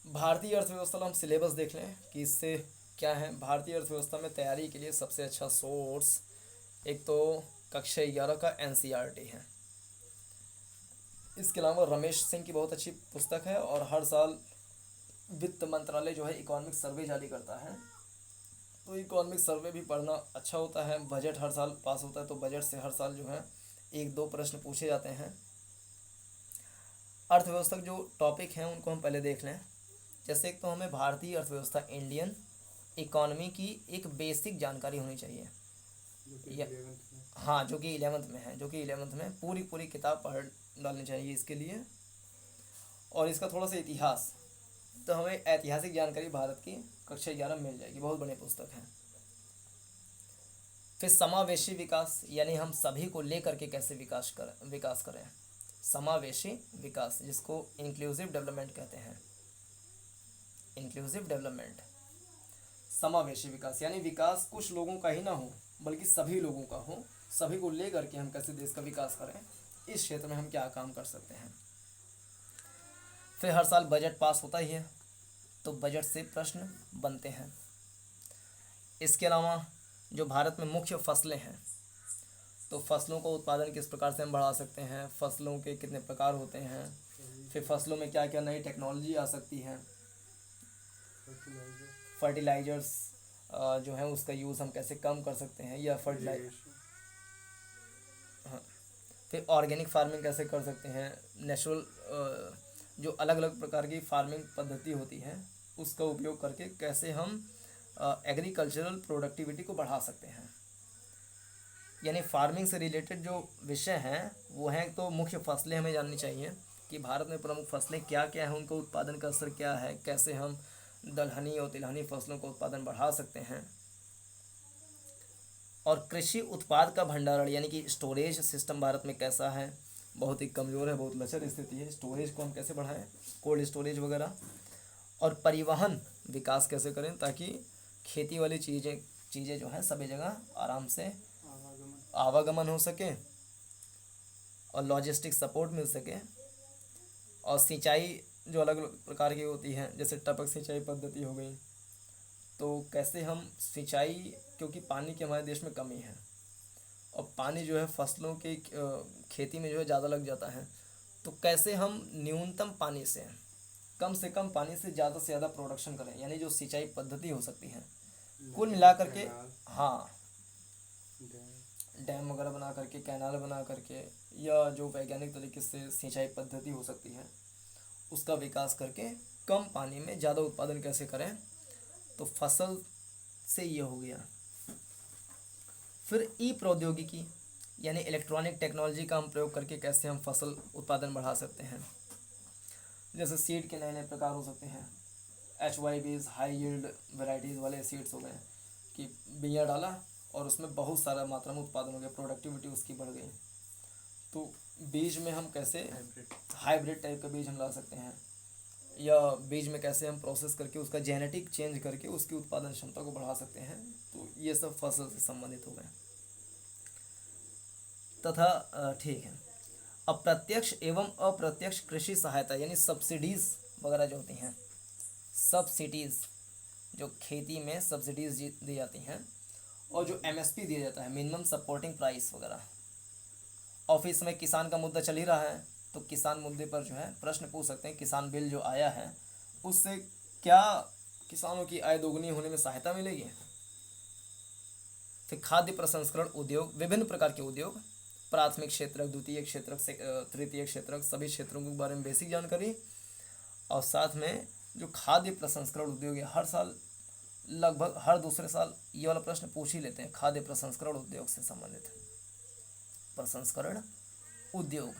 Speaker 1: भारतीय अर्थव्यवस्था हम सिलेबस देख लें कि इससे क्या है। भारतीय अर्थव्यवस्था में तैयारी के लिए सबसे अच्छा सोर्स एक तो कक्षा 11 का NCERT है। इसके अलावा रमेश सिंह की बहुत अच्छी पुस्तक है, और हर साल वित्त मंत्रालय जो है इकोनॉमिक सर्वे जारी करता है, तो इकोनॉमिक सर्वे भी पढ़ना अच्छा होता है। बजट हर साल पास होता है, तो बजट से हर साल जो है 1-2 प्रश्न पूछे जाते हैं। अर्थव्यवस्था के जो टॉपिक हैं उनको हम पहले देख लें। जैसे एक तो हमें भारतीय अर्थव्यवस्था, इंडियन इकोनॉमी की एक बेसिक जानकारी होनी चाहिए।
Speaker 2: जो कि
Speaker 1: या
Speaker 2: 11th में।
Speaker 1: हाँ, जो कि 11th में है, जो कि 11th में पूरी पूरी किताब पढ़ डालनी चाहिए इसके लिए। और इसका थोड़ा सा इतिहास, तो हमें ऐतिहासिक जानकारी भारत की कक्षा 11 में मिल जाएगी, बहुत बड़ी पुस्तक है। फिर समावेशी विकास, यानी हम सभी को लेकर के कैसे विकास करें। समावेशी विकास, जिसको इंक्लूसिव डेवलपमेंट कहते हैं। इंक्लूसिव डेवलपमेंट, समावेशी विकास, यानी विकास कुछ लोगों का ही ना हो बल्कि सभी लोगों का हो। सभी को लेकर के हम कैसे देश का विकास करें, इस क्षेत्र में हम क्या काम कर सकते हैं। फिर हर साल बजट पास होता ही है, तो बजट से प्रश्न बनते हैं। इसके अलावा जो भारत में मुख्य फसलें हैं, तो फसलों का उत्पादन किस प्रकार से हम बढ़ा सकते हैं, फसलों के कितने प्रकार होते हैं, फिर फसलों में क्या क्या नई टेक्नोलॉजी आ सकती है,
Speaker 2: फर्टिलाइजर,
Speaker 1: फर्टिलाइजर्स जो है उसका यूज़ हम कैसे कम कर सकते हैं, या
Speaker 2: irrigation,
Speaker 1: हाँ, फिर ऑर्गेनिक फार्मिंग कैसे कर सकते हैं, नेचुरल जो अलग अलग प्रकार की फार्मिंग पद्धति होती है उसका उपयोग करके कैसे हम एग्रीकल्चरल प्रोडक्टिविटी को बढ़ा सकते हैं। यानी फार्मिंग से रिलेटेड जो विषय हैं वो हैं, तो मुख्य फसलें हमें जाननी चाहिए कि भारत में प्रमुख फसलें क्या क्या हैं, उनका उत्पादन का स्तर क्या है, कैसे हम दलहनी और तिलहनी फसलों का उत्पादन बढ़ा सकते हैं। और कृषि उत्पाद का भंडारण, यानी कि स्टोरेज सिस्टम भारत में कैसा है, बहुत ही कमज़ोर है, बहुत लचर स्थिति है। स्टोरेज को हम कैसे बढ़ाएं, कोल्ड स्टोरेज वगैरह। और परिवहन विकास कैसे करें ताकि खेती वाली चीज़ें जो हैं सभी जगह आराम से
Speaker 2: आवागमन,
Speaker 1: आवागमन हो सके और लॉजिस्टिक सपोर्ट मिल सके। और सिंचाई जो अलग अलग प्रकार की होती है, जैसे टपक सिंचाई पद्धति हो गई, तो कैसे हम सिंचाई, क्योंकि पानी की हमारे देश में कमी है और पानी जो है फसलों की खेती में जो है ज़्यादा लग जाता है, तो कैसे हम न्यूनतम पानी से कम पानी से ज़्यादा प्रोडक्शन करें, यानी जो सिंचाई पद्धति हो सकती है। कुल मिलाकर के
Speaker 2: कैनाल,
Speaker 1: हाँ,
Speaker 2: डैम,
Speaker 1: डैम वगैरह बना करके, कैनाल बना करके, या जो वैज्ञानिक तरीके से सिंचाई पद्धति हो सकती है उसका विकास करके कम पानी में ज़्यादा उत्पादन कैसे करें। तो फसल से ये हो गया। फिर ई प्रौद्योगिकी, यानी इलेक्ट्रॉनिक टेक्नोलॉजी का हम प्रयोग करके कैसे हम फसल उत्पादन बढ़ा सकते हैं। जैसे सीड के नए नए प्रकार हो सकते हैं, HYBs, हाई यील्ड वेराइटीज़ वाले सीड्स हो गए कि बिया डाला और उसमें बहुत सारा मात्रा में उत्पादन हो गया, प्रोडक्टिविटी उसकी बढ़ गई। तो बीज में हम कैसे
Speaker 2: हाइब्रिड,
Speaker 1: हाइब्रिड टाइप का बीज हम ला सकते हैं, या बीज में कैसे हम प्रोसेस करके उसका जेनेटिक चेंज करके उसकी उत्पादन क्षमता को बढ़ा सकते हैं। तो ये सब फसल से संबंधित हो गए। तथा ठीक है, अप्रत्यक्ष एवं अप्रत्यक्ष कृषि सहायता, यानी सब्सिडीज़ वगैरह जो होती हैं, सब्सिडीज़ जो खेती में सब्सिडीज़ दी जाती हैं, और जो MSP दिया जाता है, मिनिमम सपोर्टिंग प्राइस वगैरह। ऑफिस में किसान का मुद्दा चल ही रहा है, तो किसान मुद्दे पर जो है प्रश्न पूछ सकते हैं, किसान बिल जो आया है उससे क्या किसानों की आय दोगुनी होने में सहायता मिलेगी। फिर खाद्य प्रसंस्करण उद्योग, विभिन्न प्रकार के उद्योग, प्राथमिक क्षेत्रक, द्वितीय क्षेत्रक, तृतीय क्षेत्रक, सभी क्षेत्रों के बारे में बेसिक जानकारी। और साथ में जो खाद्य प्रसंस्करण उद्योग है, हर साल लगभग हर दूसरे साल ये वाला प्रश्न पूछ ही लेते हैं, खाद्य प्रसंस्करण उद्योग से संबंधित प्रसंस्करण उद्योग।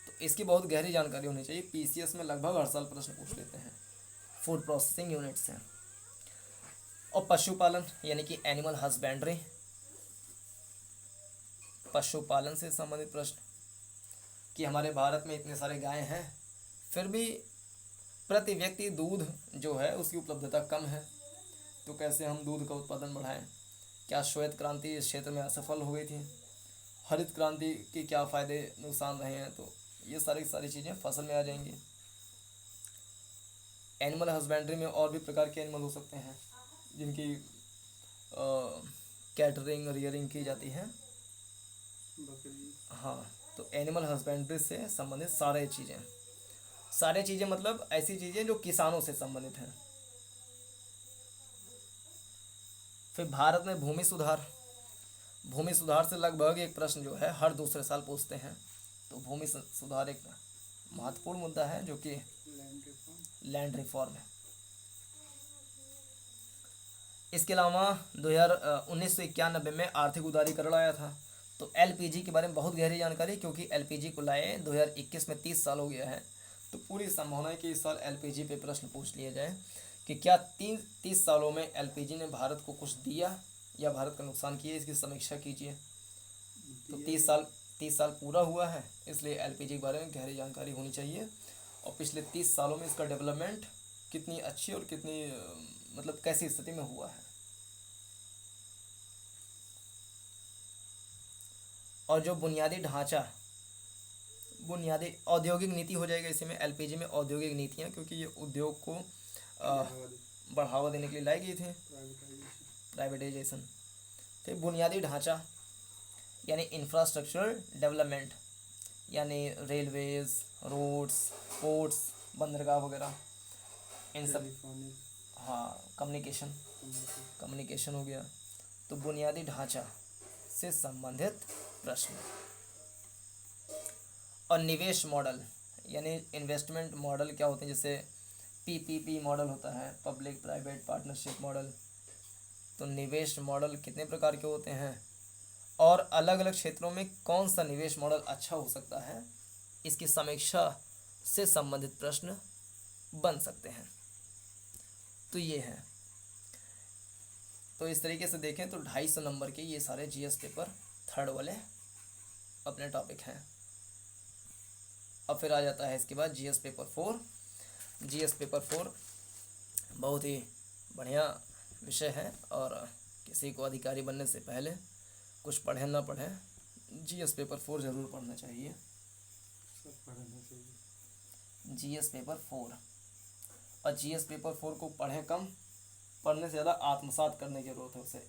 Speaker 1: तो इसकी बहुत गहरी जानकारी होनी चाहिए, PCS में लगभग हर साल प्रश्न पूछ लेते हैं, फूड प्रोसेसिंग यूनिट से। और पशुपालन, यानी कि एनिमल हस्बेंड्री, पशुपालन से संबंधित प्रश्न कि हमारे भारत में इतने सारे गाय हैं फिर भी प्रति व्यक्ति दूध जो है उसकी उपलब्धता कम है, तो कैसे हम दूध का उत्पादन बढ़ाएं। क्या श्वेत क्रांति इस क्षेत्र में असफल हो गई थी, हरित क्रांति के क्या फ़ायदे नुकसान रहे हैं, तो ये सारी चीज़ें फसल में आ जाएंगी। एनिमल हस्बेंड्री में और भी प्रकार के एनिमल हो सकते हैं जिनकी कैटरिंग रियरिंग की जाती है।
Speaker 2: बकरी,
Speaker 1: हाँ, तो एनिमल हस्बेंड्री से संबंधित सारे चीज़ें मतलब ऐसी चीज़ें जो किसानों से संबंधित हैं। फिर भारत में भूमि सुधार से लगभग एक प्रश्न जो है हर दूसरे साल पूछते हैं, तो भूमि सुधार एक महत्वपूर्ण मुद्दा है जो कि
Speaker 2: लैंड रिफॉर्म।
Speaker 1: लैंड रिफॉर्म है। इसके अलावा 1991 में आर्थिक उदारीकरण आया था। तो एलपीजी के बारे में बहुत गहरी जानकारी, क्योंकि एलपीजी को लाए 2021 में 30 साल हो गया है। तो पूरी संभावना है कि इस साल एलपीजी पे प्रश्न पूछ लिया जाए कि क्या 30 सालों में एलपीजी ने भारत को कुछ दिया या भारत का नुकसान किया, इसकी समीक्षा कीजिए। तो 30 साल पूरा हुआ है, इसलिए एलपीजी के बारे में गहरी जानकारी होनी चाहिए और पिछले 30 सालों में इसका डेवलपमेंट कितनी अच्छी और कितनी मतलब कैसी स्थिति में हुआ है। और जो बुनियादी ढांचा, बुनियादी औद्योगिक नीति हो जाएगा इसी में, एलपीजी में औद्योगिक नीतियाँ, क्योंकि ये उद्योग को बढ़ावा देने के लिए लाई गई थी, प्राइवेटाइजेशन। फिर बुनियादी ढांचा यानी इंफ्रास्ट्रक्चरल डेवलपमेंट, यानी रेलवेज, रोड्स, पोर्ट्स, बंदरगाह वगैरह, इन सब। हाँ, कम्युनिकेशन हो गया। तो बुनियादी ढांचा से संबंधित प्रश्न। और निवेश मॉडल यानी इन्वेस्टमेंट मॉडल क्या होते हैं, जैसे पीपीपी मॉडल होता है, पब्लिक प्राइवेट पार्टनरशिप मॉडल। तो निवेश मॉडल कितने प्रकार के होते हैं और अलग अलग क्षेत्रों में कौन सा निवेश मॉडल अच्छा हो सकता है, इसकी समीक्षा से संबंधित प्रश्न बन सकते हैं। तो ये है। तो इस तरीके से देखें तो 250 नंबर के ये सारे जीएस पेपर थर्ड वाले अपने टॉपिक हैं। अब फिर आ जाता है इसके बाद जीएस पेपर 4। जीएस पेपर 4 बहुत ही बढ़िया विषय है और किसी को अधिकारी बनने से पहले कुछ पढ़े ना पढ़े, जीएस पेपर 4 ज़रूर पढ़ना चाहिए। जीएस पेपर 4 और जीएस पेपर 4 को पढ़ें कम, पढ़ने से ज़्यादा आत्मसात करने की ज़रूरत है, उसे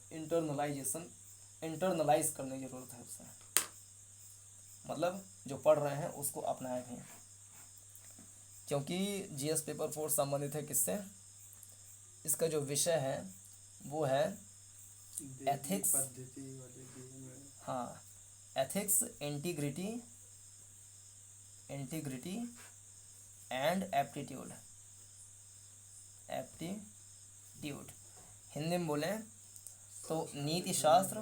Speaker 1: इंटरनलाइज करने की ज़रूरत है उसे, मतलब जो पढ़ रहे हैं उसको अपनाएं भी, क्योंकि जीएस पेपर 4 संबंधित है किससे, इसका जो विषय है वो है एथिक्स। हाँ, ethics, integrity and aptitude. Hindi में बोलें तो नीति शास्त्र,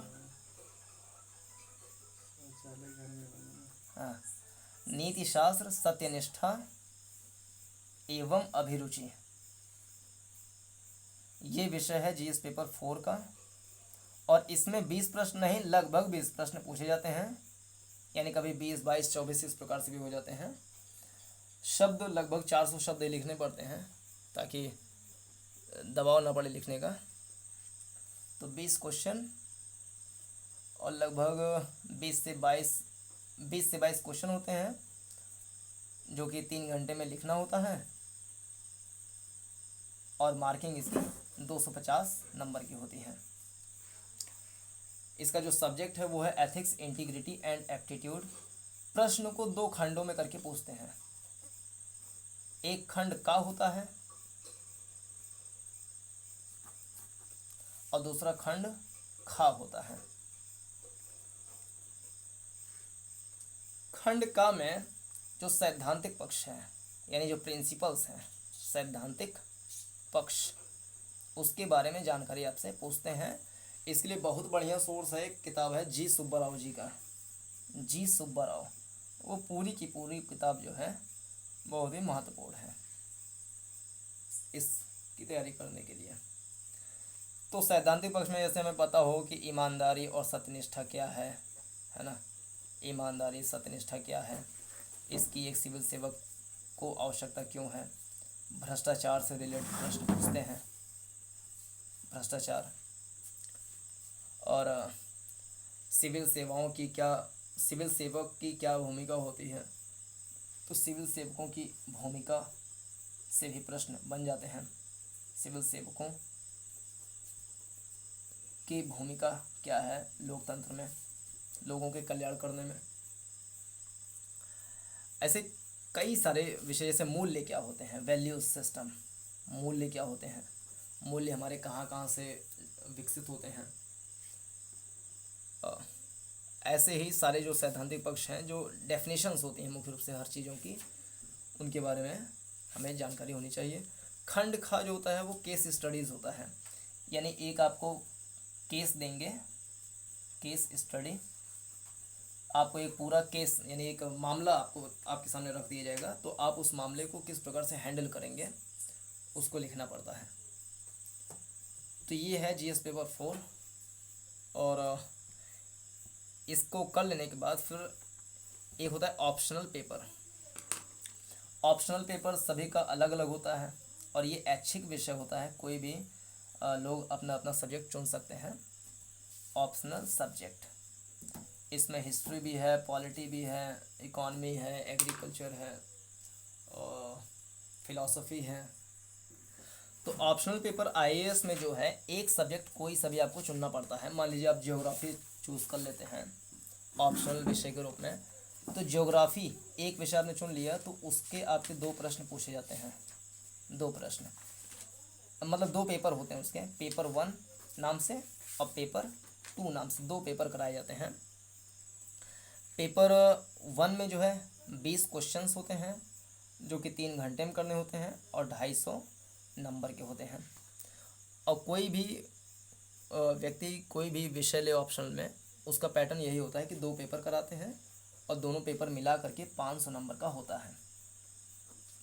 Speaker 1: हाँ, नीति शास्त्र, सत्यनिष्ठा एवं अभिरुचि, ये विषय है जीएस पेपर 4 का। और इसमें 20 प्रश्न नहीं, लगभग 20 प्रश्न पूछे जाते हैं, यानी कभी 20, 22, 24 इस प्रकार से भी हो जाते हैं। शब्द लगभग 400 शब्द लिखने पड़ते हैं ताकि दबाव ना पड़े लिखने का। तो 20 क्वेश्चन और लगभग 20 से 22 क्वेश्चन होते हैं, जो कि 3 घंटे में लिखना होता है और मार्किंग इसकी 250 नंबर की होती है। इसका जो सब्जेक्ट है वो है एथिक्स, इंटीग्रिटी एंड एप्टीट्यूड। प्रश्न को 2 खंडों में करके पूछते हैं। एक खंड का होता है और दूसरा खंड खा होता है। खंड का में जो सैद्धांतिक पक्ष है, यानी जो प्रिंसिपल्स हैं, सैद्धांतिक पक्ष, उसके बारे में जानकारी आपसे पूछते हैं। इसके लिए बहुत बढ़िया सोर्स है, एक किताब है जी सुब्बाराव जी का, जी सुब्बाराव। वो पूरी की पूरी किताब जो है बहुत ही महत्वपूर्ण है इसकी तैयारी करने के लिए। तो सैद्धांतिक पक्ष में जैसे हमें पता हो कि ईमानदारी और सत्यनिष्ठा क्या है ना, ईमानदारी, सत्यनिष्ठा क्या है, इसकी एक सिविल सेवक को आवश्यकता क्यों है, भ्रष्टाचार से रिलेटेड प्रश्न पूछते हैं, भ्रष्टाचार, और सिविल सेवक की क्या भूमिका होती है। तो सिविल सेवकों की भूमिका से भी प्रश्न बन जाते हैं। सिविल सेवकों की भूमिका क्या है लोकतंत्र में, लोगों के कल्याण करने में। ऐसे कई सारे विषय, जैसे मूल्य क्या होते हैं, वैल्यूज सिस्टम, मूल्य क्या होते हैं, मूल्य हमारे कहाँ कहाँ से विकसित होते हैं। ऐसे ही सारे जो सैद्धांतिक पक्ष हैं, जो डेफिनेशंस होती हैं मुख्य रूप से हर चीज़ों की, उनके बारे में हमें जानकारी होनी चाहिए। खंड खा जो होता है वो केस स्टडीज़ होता है, यानी एक आपको केस देंगे, केस स्टडी, आपको एक पूरा केस यानी एक मामला आपको आपके सामने रख दिया जाएगा, तो आप उस मामले को किस प्रकार से हैंडल करेंगे उसको लिखना पड़ता है। तो ये है जीएस पेपर 4। और इसको कर लेने के बाद फिर एक होता है ऑप्शनल पेपर। ऑप्शनल पेपर सभी का अलग अलग होता है और ये ऐच्छिक विषय होता है, कोई भी लोग अपना अपना सब्जेक्ट चुन सकते हैं। ऑप्शनल सब्जेक्ट, इसमें हिस्ट्री भी है, पॉलिटी भी है, इकॉनमी है, एग्रीकल्चर है और फिलॉसफी है। तो ऑप्शनल पेपर आईएएस में जो है एक सब्जेक्ट कोई सा भी आपको चुनना पड़ता है। मान लीजिए आप ज्योग्राफी चूज़ कर लेते हैं ऑप्शनल विषय के रूप में, तो ज्योग्राफी एक विषय आपने चुन लिया तो उसके आपके 2 प्रश्न पूछे जाते हैं। 2 प्रश्न मतलब 2 पेपर होते हैं उसके, पेपर 1 नाम से और पेपर 2 नाम से 2 पेपर कराए जाते हैं। पेपर 1 में जो है 20 क्वेश्चंस होते हैं जो कि 3 घंटे में करने होते हैं और 250 नंबर के होते हैं। और कोई भी व्यक्ति कोई भी विषय ले ऑप्शनल में, उसका पैटर्न यही होता है कि 2 पेपर कराते हैं और दोनों पेपर मिला करके 500 नंबर का होता है।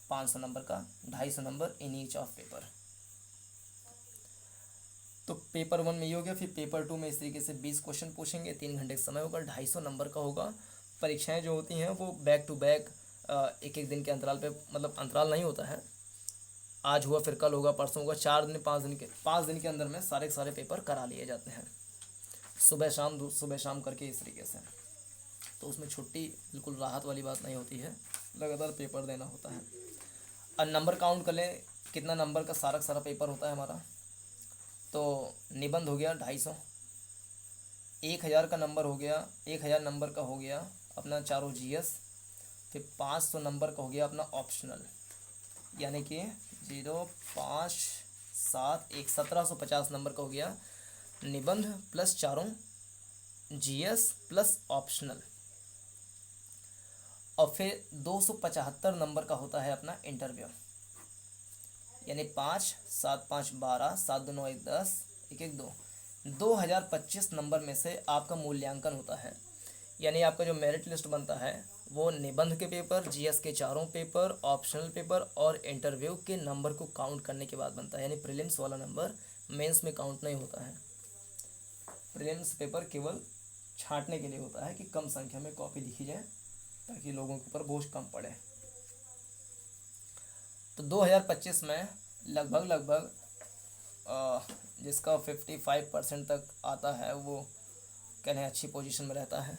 Speaker 1: 500 नंबर का, 250 number in each of paper. तो पेपर 1 में ये हो गया। फिर पेपर 2 में इस तरीके से 20 क्वेश्चन पूछेंगे, 3 घंटे का समय होगा, 250 नंबर का होगा। परीक्षाएं जो होती हैं वो बैक टू बैक एक एक दिन के अंतराल पे, मतलब अंतराल नहीं होता है, आज हुआ फिर कल होगा, परसों होगा, 4 दिन 5 दिन के अंदर में सारे के सारे पेपर करा लिए जाते हैं, सुबह शाम करके इस तरीके से। तो उसमें छुट्टी बिल्कुल राहत वाली बात नहीं होती है, लगातार पेपर देना होता है। और नंबर काउंट कर लें कितना नंबर का सारा पेपर होता है हमारा। तो निबंध हो गया 250, 1000 का नंबर हो गया, 1000 नंबर का हो गया अपना चारों जीएस। फिर 500 नंबर का हो गया अपना ऑप्शनल, यानी कि 0 5 7 1 1750 नंबर का हो गया निबंध प्लस चारों जीएस प्लस ऑप्शनल। और फिर 275 नंबर का होता है अपना इंटरव्यू, यानी 5 7 5 12 7 2 9 1 10 1 1 2 2025 नंबर में से आपका मूल्यांकन होता है। यानी आपका जो मेरिट लिस्ट बनता है वो निबंध के पेपर, जीएस के चारों पेपर, ऑप्शनल पेपर और इंटरव्यू के नंबर को काउंट करने के बाद बनता है। यानी प्रीलिम्स वाला नंबर मेंस में काउंट नहीं होता है। प्रीलिम्स पेपर केवल छांटने के लिए होता है कि कम संख्या में कॉपी लिखी जाए ताकि लोगों के ऊपर बोझ कम पड़े। तो 2025 में लगभग जिसका 55% तक आता है वो कहने अच्छी पोजीशन में रहता है।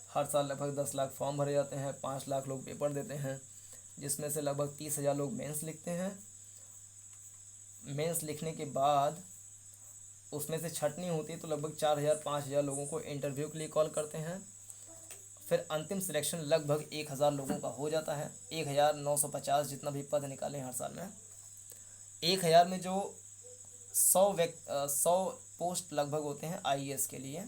Speaker 1: हर साल लगभग 10 लाख फॉर्म भरे जाते हैं, 5 लाख लोग पेपर देते हैं, जिसमें से लगभग 30,000 लोग मेंस लिखते हैं। मेंस लिखने के बाद उसमें से छटनी होती है तो लगभग 4,000-5,000 लोगों को इंटरव्यू के लिए कॉल करते हैं। फिर अंतिम सिलेक्शन लगभग 1,000 लोगों का हो जाता है। 1,950 जितना भी पद निकाले हर साल में, 1,000 में जो 100 पोस्ट लगभग होते हैं आईएएस के लिए।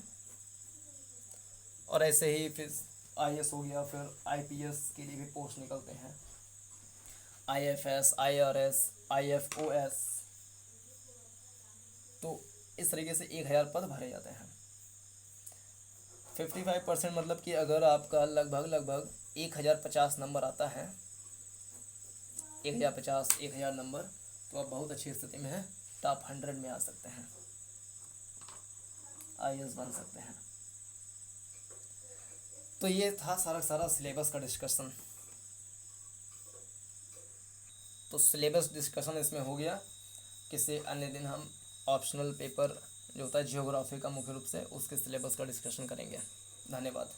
Speaker 1: और ऐसे ही फिर आईएएस हो गया, फिर आईपीएस के लिए भी पोस्ट निकलते हैं, आईएफएस, आईआरएस, आईएफओएस। तो इस तरीके से 1,000 पद भरे जाते हैं। 55% मतलब कि अगर आपका लगभग 1,050 नंबर आता है, 1,050 नंबर, तो आप बहुत अच्छी स्थिति में हैं, टॉप 100 में आ सकते हैं, आईएएस बन सकते हैं। तो ये था सारा सिलेबस का डिस्कशन। तो सिलेबस डिस्कशन इसमें हो गया। किसी अन्य दिन हम ऑप्शनल पेपर जो होता है ज्योग्राफी का मुख्य रूप से उसके सिलेबस का डिस्कशन करेंगे। धन्यवाद।